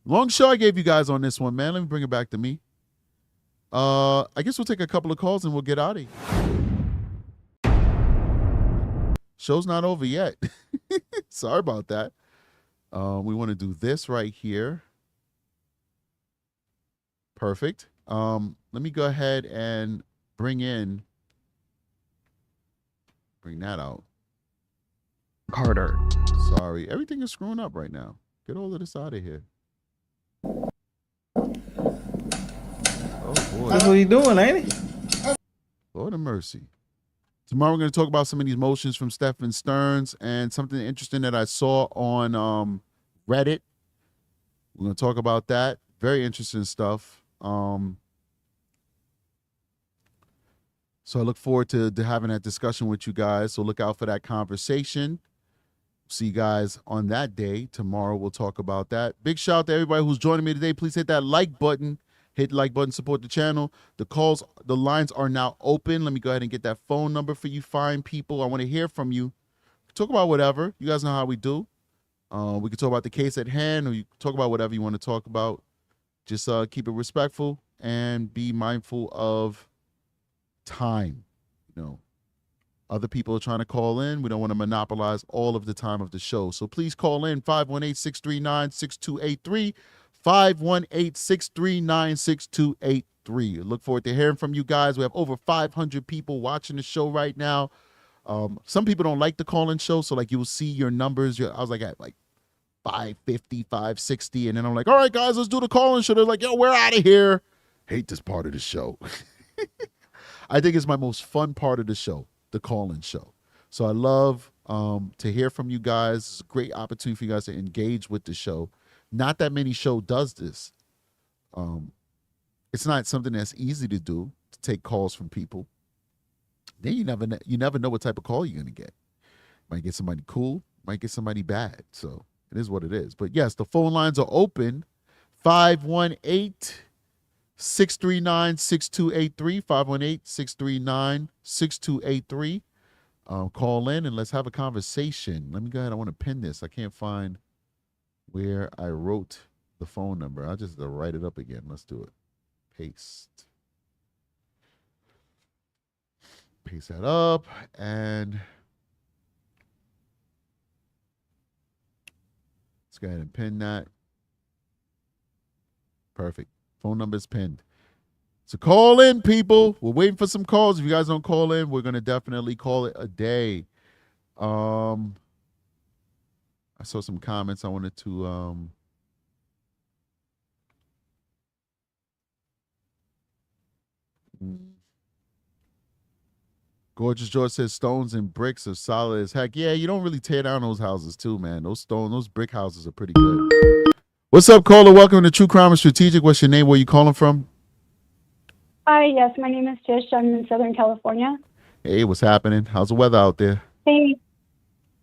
S2: Long show I gave you guys on this one, man. Let me bring it back to me. I guess we'll take a couple of calls and we'll get out of here. Show's not over yet. Sorry about that. We want to do this right here. Perfect. Let me go ahead and bring that out.
S17: Carter.
S2: Sorry. Everything is screwing up right now. Get all of this out of here. Oh, boy.
S7: That's what he's doing, ain't he?
S2: Lord have mercy. Tomorrow we're going to talk about some of these motions from Stephen Stearns and something interesting that I saw on Reddit. We're going to talk about that. Very interesting stuff. So I look forward to having that discussion with you guys. So look out for that conversation. See you guys on that day. Tomorrow we'll talk about that. Big shout out to everybody who's joining me today. Please hit that like button. Hit the like button, support the channel. The lines are now open. Let me go ahead and get that phone number for you fine people. I want to hear from you. Talk about whatever. You guys know how we do. We can talk about the case at hand, or you can talk about whatever you want to talk about. Just keep it respectful and be mindful of time. You know, other people are trying to call in. We don't want to monopolize all of the time of the show. So please call in 518-639-6283. 518-639-6283. Look forward to hearing from you guys. We have over 500 people watching the show right now. Some people don't like the call-in show, so like you will see your numbers. I was like at like 550, 560, and then I'm like, all right, guys, let's do the call-in show. They're like, yo, we're out of here. Hate this part of the show. I think it's my most fun part of the show, the call-in show. So I love to hear from you guys. It's a great opportunity for you guys to engage with the show. Not that many show does this. It's not something that's easy to do, to take calls from people. Then you never know what type of call you're gonna get. Might get somebody cool, might get somebody bad. So it is what it is. But yes, the phone lines are open. 518-639-6283. 518-639-6283. Call in and let's have a conversation. Let me go ahead. I want to pin this. I can't find where I wrote the phone number. I'll just write it up again. Let's do it. Paste that up, and let's go ahead and pin that. Perfect. Phone number is pinned. So call in, people. We're waiting for some calls. If you guys don't call in, we're going to definitely call it a day. I saw some comments. I wanted to Gorgeous George says stones and bricks are solid as heck. Yeah, you don't really tear down those houses too, man. Those brick houses are pretty good. What's up, caller? Welcome to True Crime and Strategic. What's your name? Where you calling from?
S20: Hi, yes, my name is Tish. I'm in Southern California.
S2: Hey, what's happening? How's the weather out there?
S20: Hey,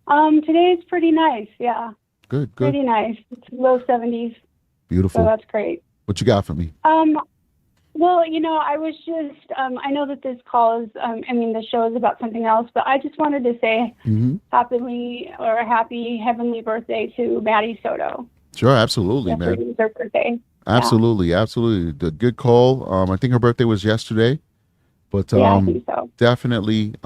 S20: today it's pretty nice. Yeah,
S2: Good.
S20: pretty nice. It's low 70s.
S2: Beautiful.
S20: So that's great.
S2: What you got for me?
S20: Well, I was just, I know that this call is, the show is about something else, but I just wanted to say happy heavenly birthday to Maddie Soto.
S2: Sure, absolutely,
S20: Yesterday
S2: man.
S20: was her birthday.
S2: Absolutely. The good call. I think her birthday was yesterday, but
S20: I think so.
S2: definitely,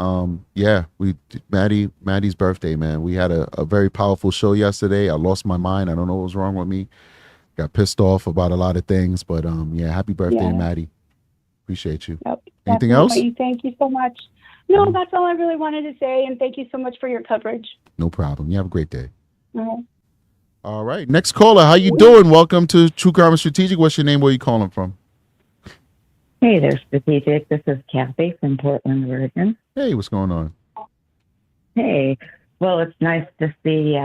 S2: Maddie's birthday, man. We had a very powerful show yesterday. I lost my mind. I don't know what was wrong with me. Got pissed off about a lot of things, but happy birthday, Maddie. Appreciate you.
S20: Yep,
S2: Anything else?
S20: definitely. Thank you so much. No, that's all I really wanted to say, and thank you so much for your coverage.
S2: No problem. You have a great day.
S20: All right.
S2: All right. Next caller, how you doing? Welcome to True Crime and Strategic. What's your name? Where are you calling from?
S21: Hey there, Strategic. This is Kathy from Portland, Oregon.
S2: Hey, what's going on?
S21: Hey. Well, it's nice to see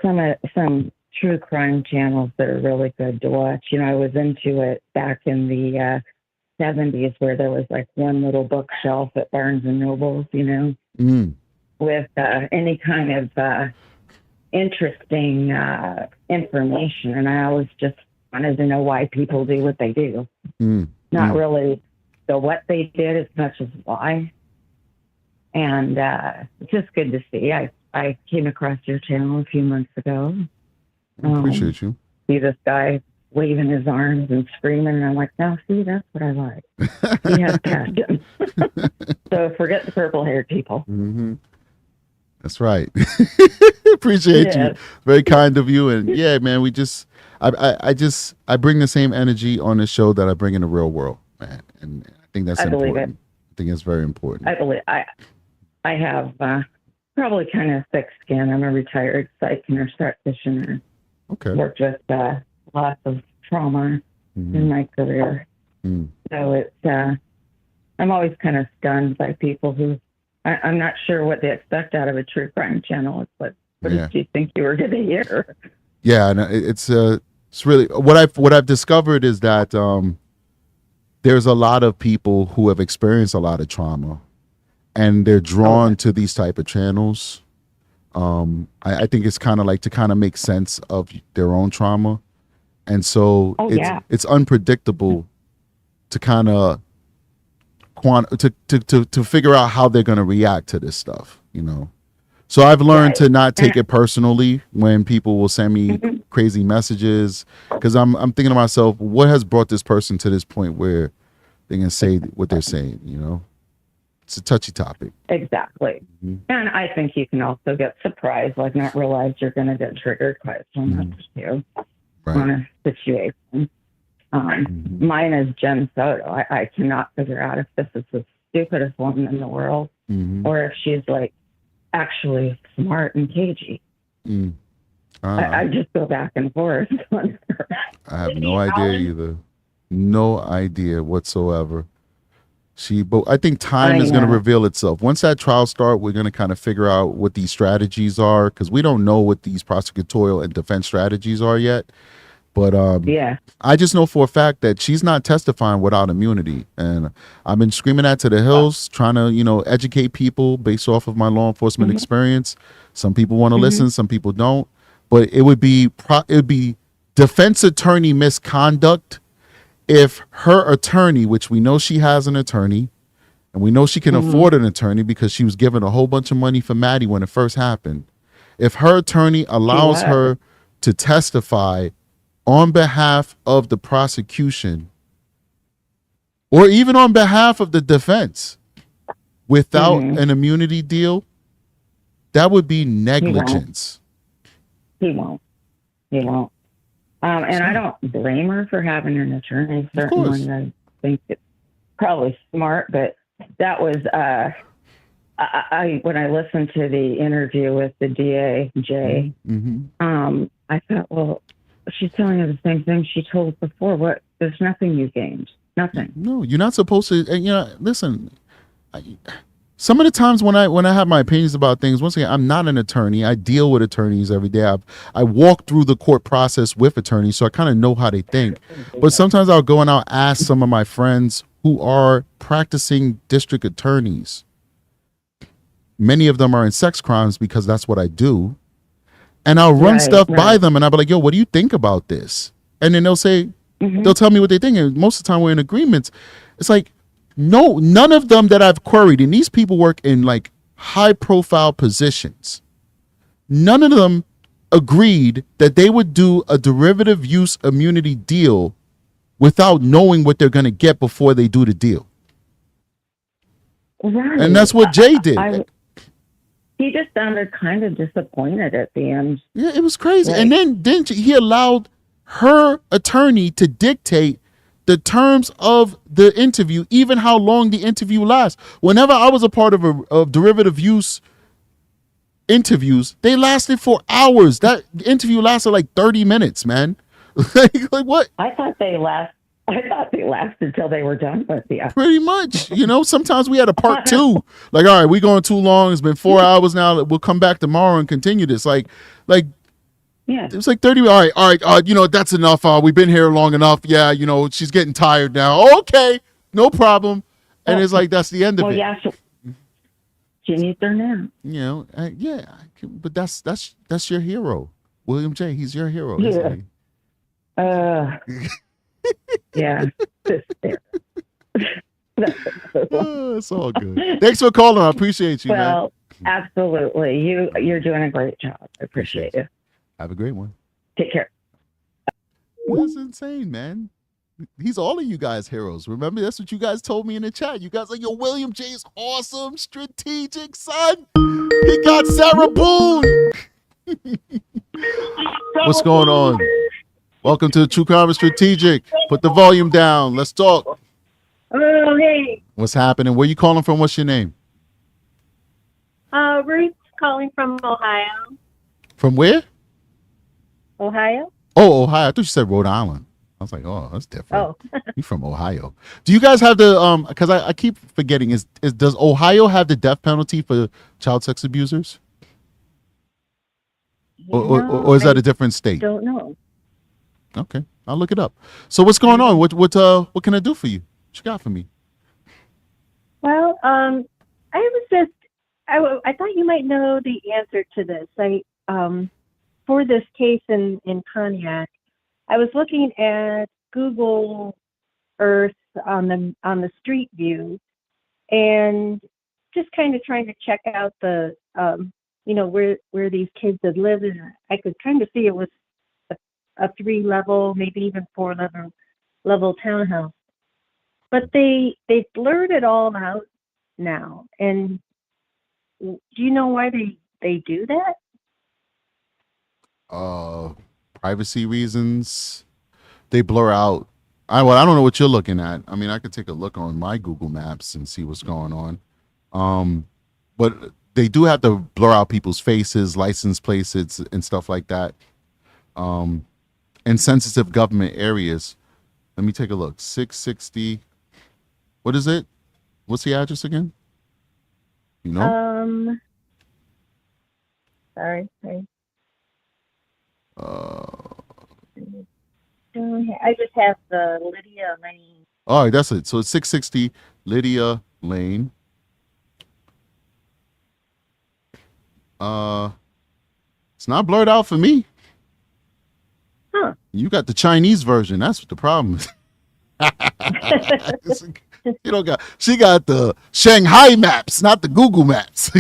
S21: some true crime channels that are really good to watch. I was into it back in the 70s where there was like one little bookshelf at Barnes and Nobles, with any kind of interesting information. And I always just wanted to know why people do what they do. Not really the what they did as much as why. And it's just good to see. I came across your channel a few months ago.
S2: Appreciate you.
S21: See this guy waving his arms and screaming, and I'm like, no, see, that's what I like. He has passion. So forget the purple-haired people.
S2: That's right. Appreciate you. Very kind of you. And yeah, man, I bring the same energy on this show that I bring in the real world, man. And I think that's important. I think it's very important.
S21: I have probably kind of thick skin. I'm a retired psych nurse practitioner.
S2: Okay.
S21: Worked with lots of trauma in my career. So it's I'm always kind of stunned by people who I'm not sure what they expect out of a true crime channel. It's like, what did you think you were going to hear?
S2: Yeah, and it's really what I've discovered is that there's a lot of people who have experienced a lot of trauma, and they're drawn to these type of channels. I think it's kind of like to kind of make sense of their own trauma, and so it's unpredictable to kind of to figure out how they're going to react to this stuff, So I've learned to not take it personally when people will send me crazy messages, because I'm thinking to myself, what has brought this person to this point where they can say what they're saying, It's a touchy topic.
S21: Exactly. And I think you can also get surprised, like not realize you're going to get triggered quite so much too on a situation. Mine is Jen Soto. I cannot figure out if this is the stupidest woman in the world or if she's like actually smart and cagey. I just go back and forth.
S2: I have no idea either. No idea whatsoever. But I think time is going to reveal itself. Once that trial starts, we're going to kind of figure out what these strategies are, because we don't know what these prosecutorial and defense strategies are yet. But I just know for a fact that she's not testifying without immunity. And I've been screaming that to the hills, trying to, educate people based off of my law enforcement experience. Some people want to listen, some people don't. But it would be defense attorney misconduct if her attorney, which we know she has an attorney, and we know she can afford an attorney because she was given a whole bunch of money for Maddie when it first happened. If her attorney allows her to testify on behalf of the prosecution, or even on behalf of the defense, without an immunity deal, that would be negligence.
S21: He won't. And I don't blame her for having an attorney. Certainly, I think it's probably smart, but that was I when I listened to the interview with the DA, Jay, I thought, well, she's telling her the same thing she told us before. What? There's nothing you gained. Nothing.
S2: No, you're not supposed to. And listen. Some of the times when I have my opinions about things, once again, I'm not an attorney. I deal with attorneys every day. I walk through the court process with attorneys, so I kind of know how they think. But sometimes I'll go and I'll ask some of my friends who are practicing district attorneys. Many of them are in sex crimes because that's what I do. And I'll run stuff by them, and I'll be like, yo, what do you think about this? And then they'll say, they'll tell me what they think. And most of the time we're in agreements. It's like, no, none of them that I've queried, and these people work in like high profile positions. None of them agreed that they would do a derivative use immunity deal without knowing what they're going to get before they do the deal.
S21: Right.
S2: And that's what Jay did.
S21: He just sounded kind of disappointed at the end.
S2: Yeah, it was crazy. Like, and then he allowed her attorney to dictate the terms of the interview, even how long the interview lasts. Whenever I was a part of derivative use interviews, they lasted for hours. That interview lasted like 30 minutes, man. like what?
S21: I thought they lasted till they were done with you.
S2: Pretty much. Sometimes we had a part two. Like, all right, we going too long. It's been 4 hours now. We'll come back tomorrow and continue this. Yeah. It was like 30. All right. That's enough. We've been here long enough. Yeah. She's getting tired now. Okay. no problem. And it's like, that's the end of
S21: Well,
S2: it.
S21: yeah, she needs her now.
S2: You know, yeah, but that's your hero, William J. He's your hero, isn't he?
S21: Yeah.
S2: It's all good. Thanks for calling. I appreciate you, man.
S21: Well, absolutely. You're doing a great job. I appreciate you.
S2: Have a great one.
S21: Take care.
S2: That's insane, man. He's all of you guys heroes. Remember, that's what you guys told me in the chat. You guys like, yo, William J is awesome, strategic, son. He got Sarah Boone. What's going on? Welcome to True Crime and Strategic. Put the volume down. Let's talk.
S1: Oh, hey.
S2: What's happening? Where you calling from? What's your name?
S1: Ruth calling from Ohio.
S2: From where?
S1: Ohio?
S2: Oh, Ohio. I thought you said Rhode Island. I was like, oh, that's different.
S1: Oh.
S2: You from Ohio. Do you guys have the because I keep forgetting, does Ohio have the death penalty for child sex abusers? Or is that a different state?
S1: Don't know.
S2: Okay. I'll look it up. So what's going on? What can I do for you? What you got for me?
S1: Well, I was just, I thought you might know the answer to this. For this case in Pontiac, I was looking at Google Earth on the street view, and just kind of trying to check out the where these kids had lived, and I could kind of see it was a 3-level, maybe even 4-level townhouse. But they blurred it all out now. And do you know why they do that?
S2: Privacy reasons. They blur out. I don't know what you're looking at. I mean, I could take a look on my Google Maps and see what's going on. But they do have to blur out people's faces, license plates, and stuff like that. In sensitive government areas. Let me take a look. 660. What is it? What's the address again? You know?
S1: Sorry. I just have the Lydia Lane.
S2: All right, that's it. So it's 660 Lydia Lane. It's not blurred out for me.
S1: Huh.
S2: You got the Chinese version. That's what the problem is. She got the Shanghai maps, not the Google maps.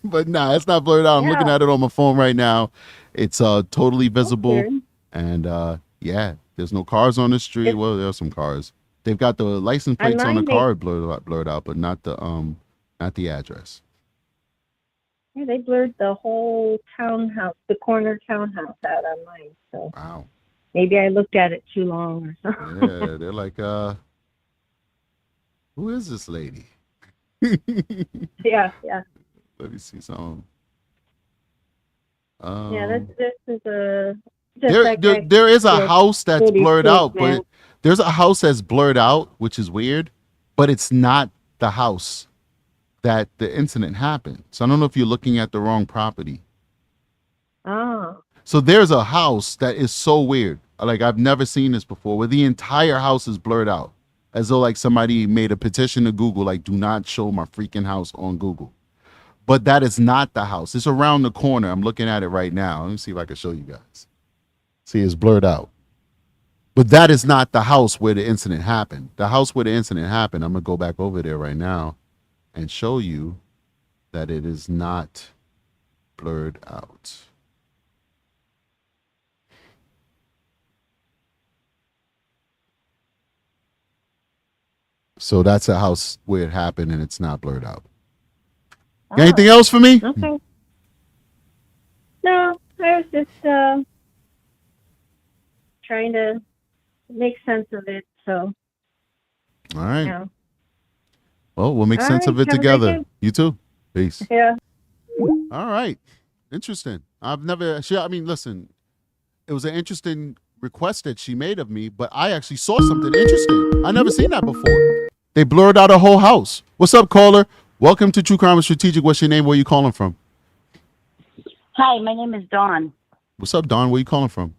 S2: But nah, it's not blurred out. I'm looking at it on my phone right now. It's totally visible. And yeah, there's no cars on the street. Well, there are some cars. They've got the license plates on the car blurred out, but not the address.
S1: Yeah, they blurred the whole townhouse, the corner townhouse out on mine. So
S2: wow.
S1: Maybe I looked at it too long or something.
S2: Yeah, they're like, who is this lady?
S1: Yeah.
S2: Let me see some.
S1: Yeah, this is a.
S2: There is a house that's blurred out, but there's a house that's blurred out, which is weird, but it's not the house that the incident happened. So I don't know if you're looking at the wrong property.
S1: Oh.
S2: So there's a house that is so weird. Like, I've never seen this before, where the entire house is blurred out, as though like somebody made a petition to Google, like, do not show my freaking house on Google. But that is not the house. It's around the corner. I'm looking at it right now. Let me see if I can show you guys. See, it's blurred out. But that is not the house where the incident happened. The house where the incident happened, I'm going to go back over there right now and show you that it is not blurred out. So that's a house where it happened and it's not blurred out. Got anything else for me?
S1: Okay. No, I was just trying to make sense of it. So.
S2: All right.
S1: Yeah.
S2: Well, we'll make
S1: All
S2: sense
S1: right,
S2: of it
S1: have a great
S2: together.
S1: day.
S2: You too. Peace.
S1: Yeah.
S2: All right. Interesting. Listen, it was an interesting request that she made of me, but I actually saw something interesting. I never seen that before. They blurred out a whole house. What's up, caller? Welcome to True Crime and Strategic. What's your name? Where you calling from?
S22: Hi, my name is Dawn.
S2: What's up, Don? Where you calling from?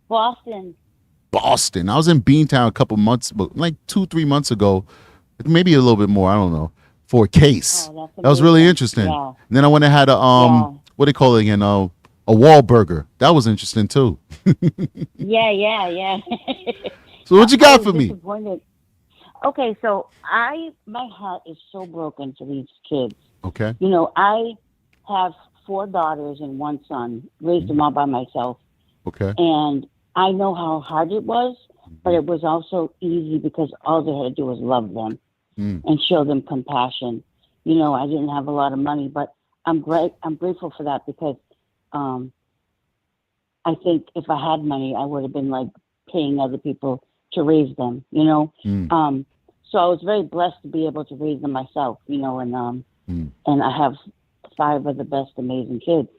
S22: Boston.
S2: Boston. I was in Beantown a couple months, like 2-3 months ago, maybe a little bit more. I don't know, for a case.
S8: Oh,
S2: That was really interesting.
S8: Yeah.
S2: And then I went and had a what do they call it again? A Wahlburger. That was interesting too.
S8: Yeah.
S2: So what you
S8: I
S2: got
S8: was
S2: for me?
S8: disappointed. Okay, so my heart is so broken for these kids.
S2: Okay.
S8: You know, I have 4 daughters and 1 son, raised them all by myself.
S2: Okay.
S8: And I know how hard it was, but it was also easy because all they had to do was love them and show them compassion. You know, I didn't have a lot of money, but I'm grateful for that because I think if I had money, I would have been like paying other people to raise them, you know? So I was very blessed to be able to raise them myself, you know, and I have 5 of the best amazing kids.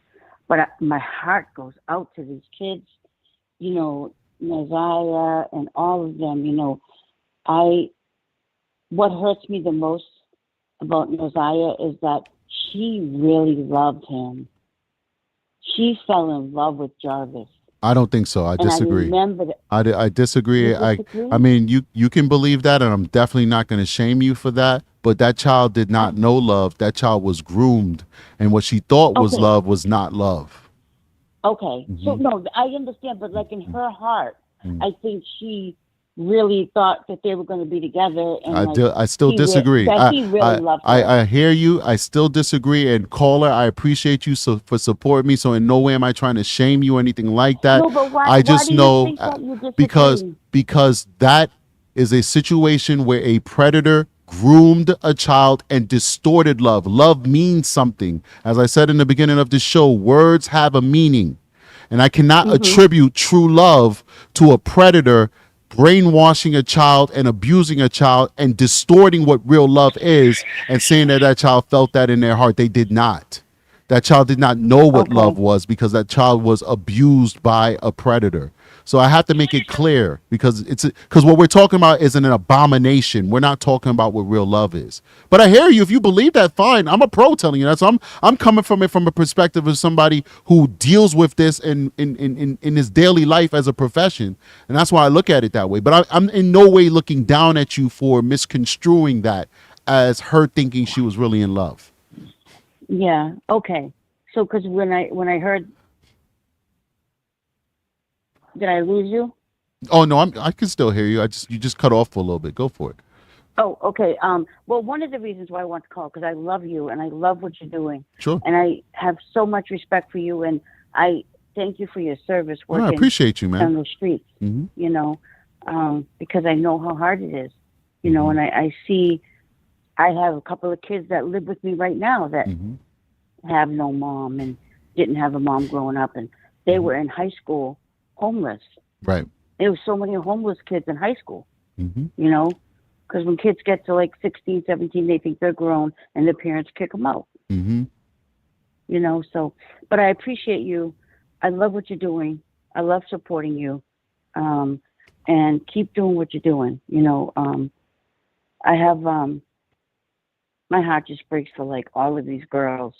S8: But my heart goes out to these kids, you know, Neziah and all of them, you know. What hurts me the most about Neziah is that she really loved him. She fell in love with Jarvis.
S2: I don't think so. I disagree.
S8: And I remember that.
S2: I disagree.
S8: You disagree?
S2: I mean, you can believe that, and I'm definitely not going to shame you for that. But that child did not know love. That child was groomed, and what she thought was love was not love.
S8: Okay. So no, I understand, but like in her heart, I think she really thought that they were going to be together. And
S2: I still disagree.
S8: He really loved her.
S2: I hear you. I still disagree. And caller, I appreciate you for supporting me. So in no way am I trying to shame you or anything like that.
S8: No, but why,
S2: I just
S8: why do
S2: know
S8: you think that you disagree?
S2: because that is a situation where a predator groomed a child and distorted love. Love means something. As I said in the beginning of the show, words have a meaning. And I cannot attribute true love to a predator brainwashing a child and abusing a child and distorting what real love is and saying that child felt that in their heart. They did not. That child did not know what love was because that child was abused by a predator. So I have to make it clear because what we're talking about is an abomination. We're not talking about what real love is. But I hear you. If you believe that, fine. I'm a pro telling you that. So I'm coming from it from a perspective of somebody who deals with this in his daily life as a profession, and that's why I look at it that way. But I'm in no way looking down at you for misconstruing that as her thinking she was really in love.
S8: Yeah. Okay. So because when I heard. Did I lose you?
S2: Oh no, I can still hear you. You just cut off for a little bit. Go for it.
S8: Oh, okay. Well, one of the reasons why I want to call because I love you and I love what you're doing.
S2: Sure.
S8: And I have so much respect for you, and I thank you for your service working.
S2: I appreciate you, man.
S8: On the streets, you know, because I know how hard it is, you know, and I see. I have a couple of kids that live with me right now that have no mom and didn't have a mom growing up, and they were in high school. Homeless.
S2: Right.
S8: There were so many homeless kids in high school, you know, because when kids get to like 16, 17, they think they're grown and their parents kick them out, you know, so, but I appreciate you. I love what you're doing. I love supporting you, and keep doing what you're doing. You know, I have, my heart just breaks for like all of these girls,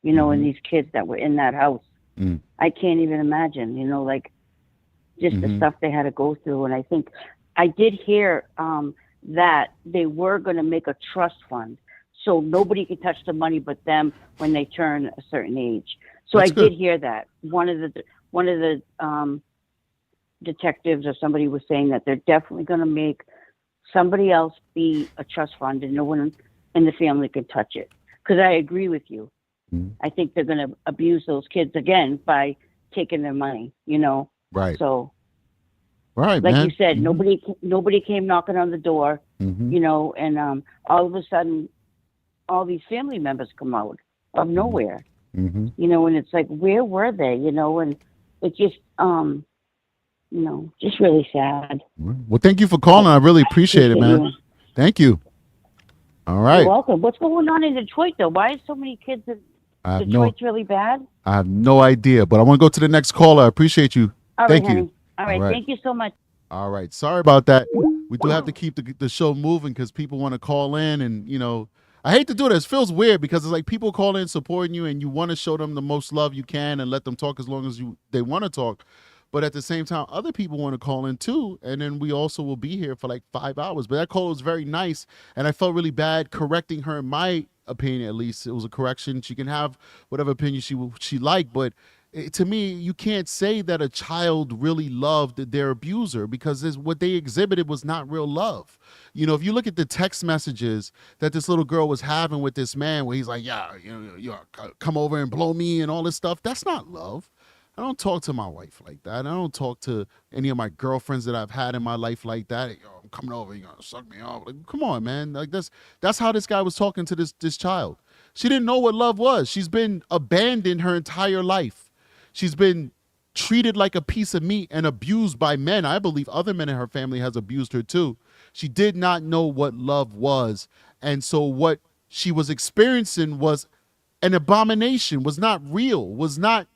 S8: you know, and these kids that were in that house. I can't even imagine, you know, like, just the stuff they had to go through. And I think I did hear that they were going to make a trust fund so nobody can touch the money but them when they turn a certain age. So I did hear that. One of the detectives or somebody was saying that they're definitely going to make somebody else be a trust fund and no one in the family can touch it. Because I agree with you. I think they're going to abuse those kids again by taking their money, you know?
S2: Right.
S8: So,
S2: right,
S8: like
S2: man.
S8: you said, nobody came knocking on the door, you know, and all of a sudden, all these family members come out of nowhere, you know, and it's like, where were they, you know, and it just, you know, just really sad.
S2: Well, thank you for calling. I really appreciate it, man. Thank you. All right.
S8: You're welcome. What's going on in Detroit, though? Why is so many kids in Detroit's really bad?
S2: I have no idea, but I want to go to the next caller. I appreciate you.
S8: All
S2: Thank
S8: right,
S2: you.
S8: honey. All right. Thank you so much.
S2: All right. Sorry about that. We do have to keep the show moving because people want to call in and, you know, I hate to do this. It feels weird because it's like people call in supporting you and you want to show them the most love you can and let them talk as long as they want to talk. But at the same time, other people want to call in too. And then we also will be here for like 5 hours. But that call was very nice. And I felt really bad correcting her, in my opinion, at least. It was a correction. She can have whatever opinion she liked. But to me, you can't say that a child really loved their abuser, because what they exhibited was not real love. You know, if you look at the text messages that this little girl was having with this man, where he's like, yeah, you come over and blow me and all this stuff, that's not love. I don't talk to my wife like that. I don't talk to any of my girlfriends that I've had in my life like that. Yo, I'm coming over, you're gonna suck me off. Like, come on, man. Like that's how this guy was talking to this child. She didn't know what love was. She's been abandoned her entire life. She's been treated like a piece of meat and abused by men. I believe other men in her family has abused her too. She did not know what love was. And so what she was experiencing was an abomination, was not real, was not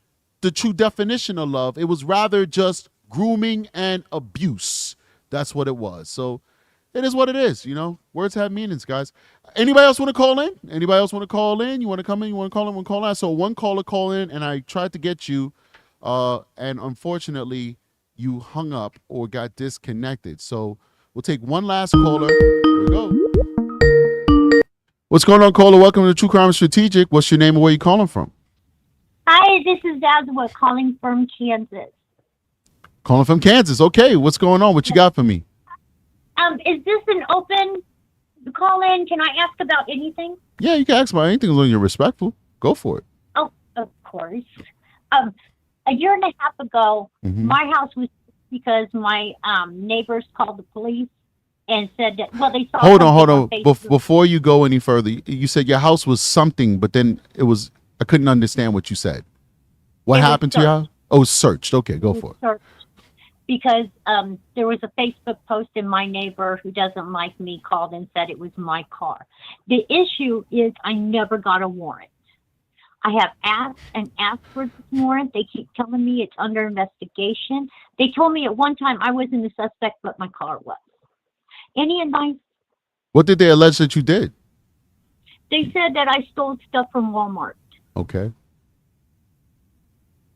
S2: the true definition of love. It was rather just grooming and abuse. That's what it was. So it is what it is, you know. Words have meanings, guys. Anybody else want to call in? Anybody else want to call in? You want to come in? You want to call in? Want to call in? So one caller call in, and I tried to get you, and unfortunately, you hung up or got disconnected. So we'll take one last caller. Here we go. What's going on, caller? Welcome to True Crime Strategic. What's your name and where you calling from?
S5: Hi, this is Azwa calling from Kansas.
S2: Calling from Kansas. Okay, what's going on? What you got for me?
S5: Is this an open call in? Can I ask about anything?
S2: Yeah, you can ask about anything as long as you're respectful. Go for it.
S5: Oh, of course. A year and a half ago, my house was because my neighbors called the police and said that, well, they saw.
S2: Hold on. Before you go any further, you said your house was something, but then I couldn't understand what you said. What happened to your house? Oh, it was searched. Okay, go for it. Searched
S5: because there was a Facebook post, and my neighbor, who doesn't like me, called and said it was my car. The issue is I never got a warrant. I have asked for this warrant. They keep telling me it's under investigation. They told me at one time I wasn't the suspect, but my car was. Any advice?
S2: What did they allege that you did?
S5: They said that I stole stuff from Walmart.
S2: Okay.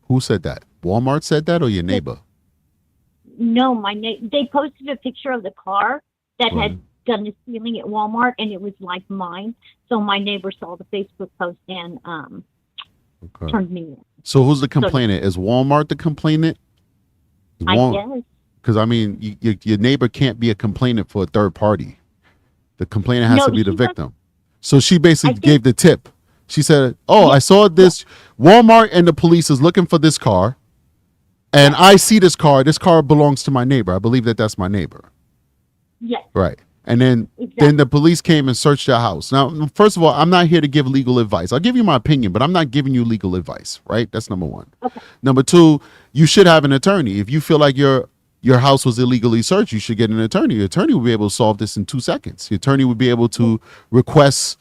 S2: Who said that? Walmart said that, or your neighbor?
S5: No, they posted a picture of the car that had done the stealing at Walmart, and it was like mine. So my neighbor saw the Facebook post and turned me in.
S2: So who's the complainant? Is Walmart the complainant?
S5: I guess.
S2: Because, I mean, your neighbor can't be a complainant for a third party. The complainant has to be the victim. So she basically gave the tip. She said, I saw this. Walmart and the police is looking for this car. And I see this car. This car belongs to my neighbor. I believe that that's my neighbor.
S5: Yes.
S2: Right. And then the police came and searched your house. Now, first of all, I'm not here to give legal advice. I'll give you my opinion, but I'm not giving you legal advice, right? That's number one. Okay. Number two, you should have an attorney. If you feel like your house was illegally searched, you should get an attorney. Your attorney will be able to solve this in 2 seconds. Your attorney would be able to request,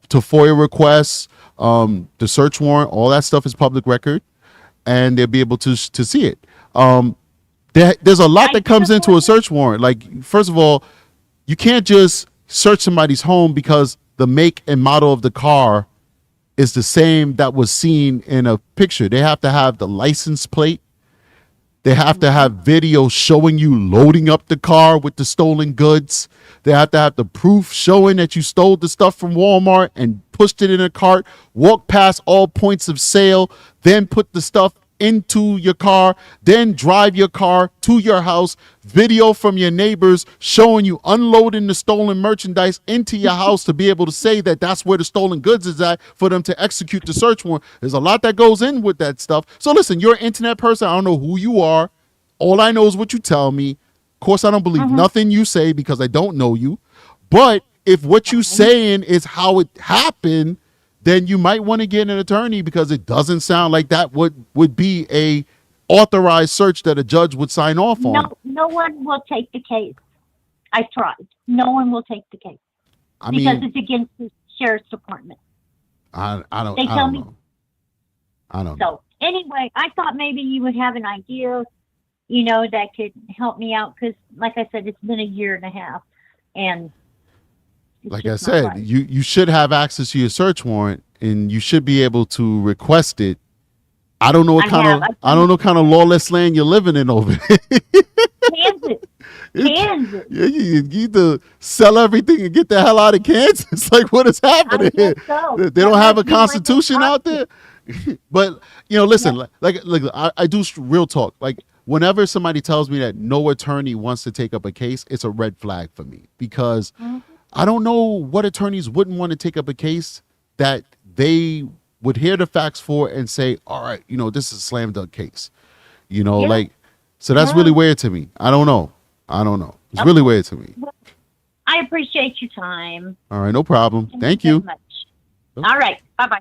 S2: to FOIA requests, the search warrant, all that stuff is public record, and they'll be able to see it. There's a lot that comes into a search warrant. Like, first of all, you can't just search somebody's home because the make and model of the car is the same that was seen in a picture. They have to have the license plate. They have to have video showing you loading up the car with the stolen goods. They have to have the proof showing that you stole the stuff from Walmart and pushed it in a cart, walked past all points of sale, then put the stuff into your car, then drive your car to your house, video from your neighbors showing you unloading the stolen merchandise into your house to be able to say that that's where the stolen goods is at for them to execute the search warrant. There's a lot that goes in with that stuff. So listen, you're an internet person. I don't know who you are. All I know is what you tell me. Of course, I don't believe nothing you say because I don't know you. But if what you're saying is how it happened, then you might want to get an attorney, because it doesn't sound like that would be a authorized search that a judge would sign off on.
S5: No one will take the case. I tried. No one will take the case because it's against the sheriff's department.
S2: I don't know.
S5: So anyway, I thought maybe you would have an idea, that could help me out, because, like I said, it's been a year and a half, and.
S2: Like I said, right. you should have access to your search warrant, and you should be able to request it I don't know what I don't know kind of lawless land you're living in over there.
S5: Kansas. Kansas.
S2: Yeah, you need to sell everything and get the hell out of Kansas. It's like, what is happening here?
S5: So.
S2: They don't have a constitution out there. But listen, I do real talk. Like, whenever somebody tells me that no attorney wants to take up a case, it's a red flag for me, because I don't know what attorneys wouldn't want to take up a case that they would hear the facts for and say, all right, this is a slam dunk case, so that's really weird to me. I don't know. It's really weird to me.
S5: I appreciate your time.
S2: All right, no problem. Thank
S5: you.
S2: you.
S5: So much. All right. Bye-bye.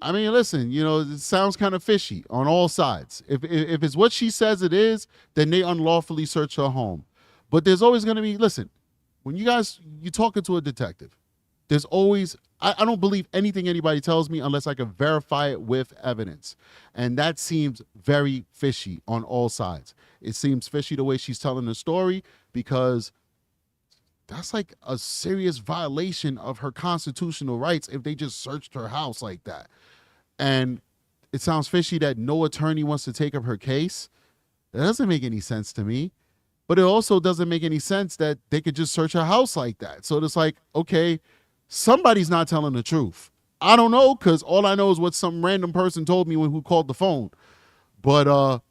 S2: I mean, listen, it sounds kind of fishy on all sides. If it's what she says it is, then they unlawfully search her home. But there's always going to be, listen, when you're talking to a detective, there's always, I don't believe anything anybody tells me unless I can verify it with evidence. And that seems very fishy on all sides. It seems fishy the way she's telling the story, because that's like a serious violation of her constitutional rights if they just searched her house like that. And it sounds fishy that no attorney wants to take up her case. That doesn't make any sense to me. But it also doesn't make any sense that they could just search her house like that. So it's like, okay, somebody's not telling the truth. I don't know, because all I know is what some random person told me who called the phone. But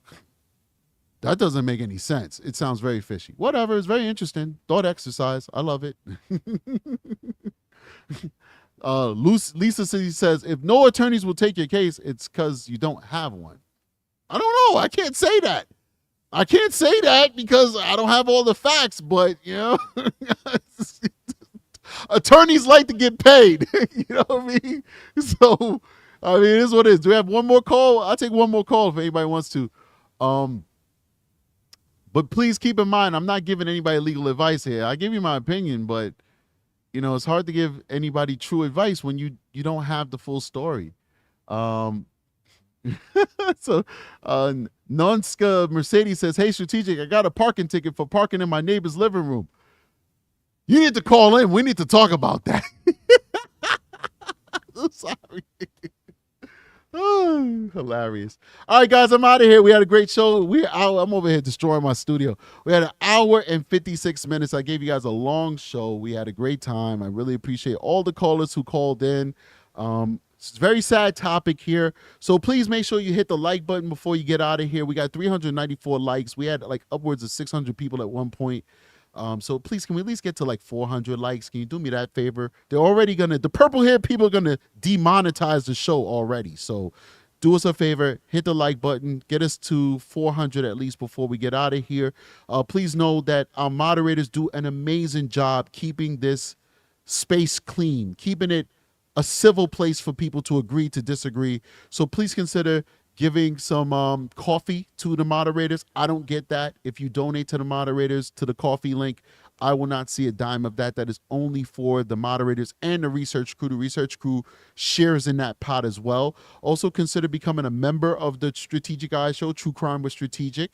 S2: that doesn't make any sense. It sounds very fishy. Whatever, it's very interesting. Thought exercise. I love it. Lisa says, if no attorneys will take your case, it's because you don't have one. I don't know. I can't say that. I can't say that because I don't have all the facts, but, attorneys like to get paid. You know what I mean? So, I mean, it is what it is. Do we have one more call? I'll take one more call if anybody wants to. But please keep in mind, I'm not giving anybody legal advice here. I give you my opinion, but, it's hard to give anybody true advice when you don't have the full story. So, Nonska Mercedes says, hey, Strategic, I got a parking ticket for parking in my neighbor's living room. You need to call in. We need to talk about that. I'm sorry. Oh, hilarious. All right, guys, I'm out of here. We had a great show. I'm over here destroying my studio. We had 1 hour and 56 minutes. I gave you guys a long show. We had a great time. I really appreciate all the callers who called in. It's a very sad topic here. So please make sure you hit the like button before you get out of here. We got 394 likes. We had like upwards of 600 people at one point. So please, can we at least get to like 400 likes? Can you do me that favor? They're already the purple hair people are going to demonetize the show already. So do us a favor, hit the like button, get us to 400 at least before we get out of here. Please know that our moderators do an amazing job keeping this space clean, keeping it a civil place for people to agree to disagree. So please consider giving some coffee to the moderators. I don't get that. If you donate to the moderators, to the coffee link, I will not see a dime of that. That is only for the moderators and the research crew. The research crew shares in that pot as well. Also consider becoming a member of the Strategic Eyes Show, True Crime with Strategic.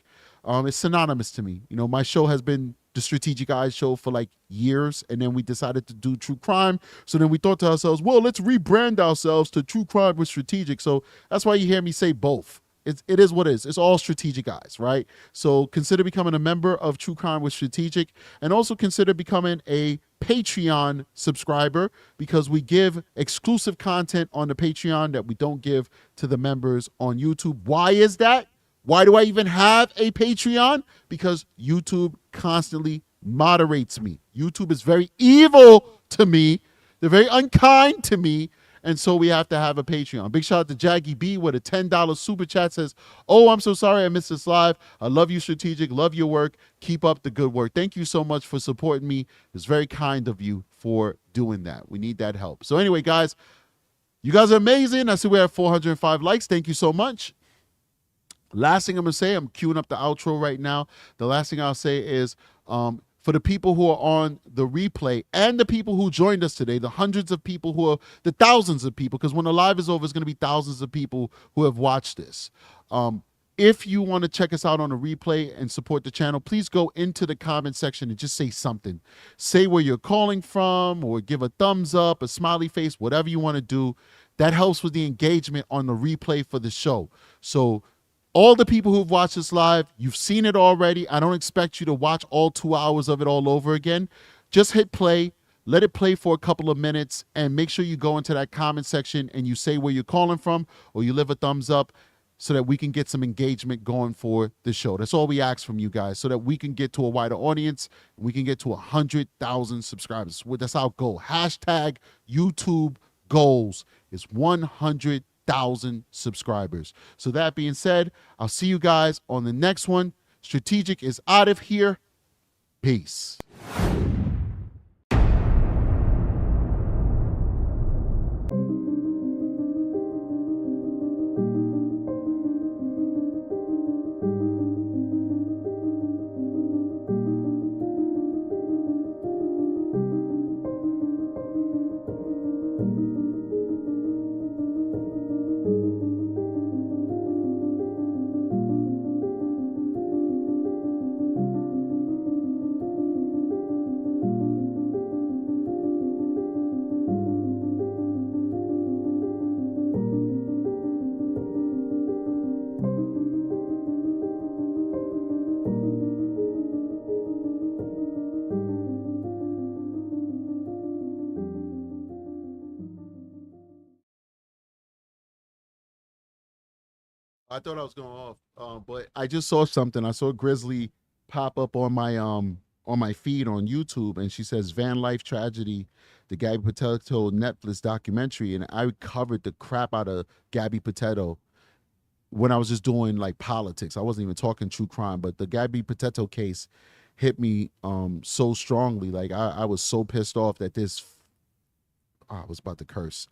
S2: It's synonymous to me. My show has been the Strategic Eyes Show for like years, and then we decided to do True Crime. So then we thought to ourselves, well, let's rebrand ourselves to True Crime with Strategic. So that's why you hear me say both. It is what it is. It's all Strategic Eyes, right? So consider becoming a member of True Crime with Strategic, and also consider becoming a Patreon subscriber, because we give exclusive content on the Patreon that we don't give to the members on YouTube. Why is that? Why do I even have a Patreon? Because YouTube constantly moderates me. YouTube is very evil to me. They're very unkind to me. And so we have to have a Patreon. Big shout out to Jaggy B with a $10 super chat. Says, oh, I'm so sorry I missed this live. I love you, Strategic. Love your work. Keep up the good work. Thank you so much for supporting me. It's very kind of you for doing that. We need that help. So anyway, guys, you guys are amazing. I see we have 405 likes. Thank you so much. Last thing I'm going to say, I'm queuing up the outro right now. The last thing I'll say is, for the people who are on the replay and the people who joined us today, the hundreds of people the thousands of people, because when the live is over, it's going to be thousands of people who have watched this. If you want to check us out on a replay and support the channel, please go into the comment section and just say something. Say where you're calling from, or give a thumbs up, a smiley face, whatever you want to do. that helps with the engagement on the replay for the show. So all the people who've watched this live, you've seen it already. I don't expect you to watch all 2 hours of it all over again. Just hit play, let it play for a couple of minutes, and make sure you go into that comment section and you say where you're calling from, or you leave a thumbs up so that we can get some engagement going for the show. That's all we ask from you guys, so that we can get to a wider audience. We can get to 100,000 subscribers. That's our goal. Hashtag YouTube goals is 100,000 subscribers. So that being said, I'll see you guys on the next one. Strategic is out of here. Peace. I thought I was going off, but I just saw something. I saw Grizzly pop up on my feed on YouTube, and she says Van Life Tragedy, the Gabby Petito Netflix documentary, and I covered the crap out of Gabby Petito when I was just doing like politics. I wasn't even talking true crime, but the Gabby Petito case hit me so strongly. Like I was so pissed off that I was about to curse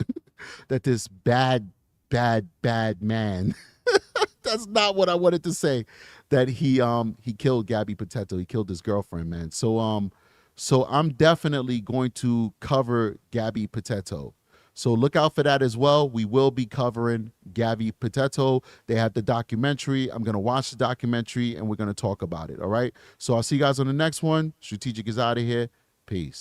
S2: that this bad man. That's not what I wanted to say. That he killed Gabby Petito. He killed his girlfriend, man. So I'm definitely going to cover Gabby Petito. So look out for that as well. We will be covering Gabby Petito. They have the documentary. I'm gonna watch the documentary and we're gonna talk about it. All right. So I'll see you guys on the next one. Strategic is out of here. Peace.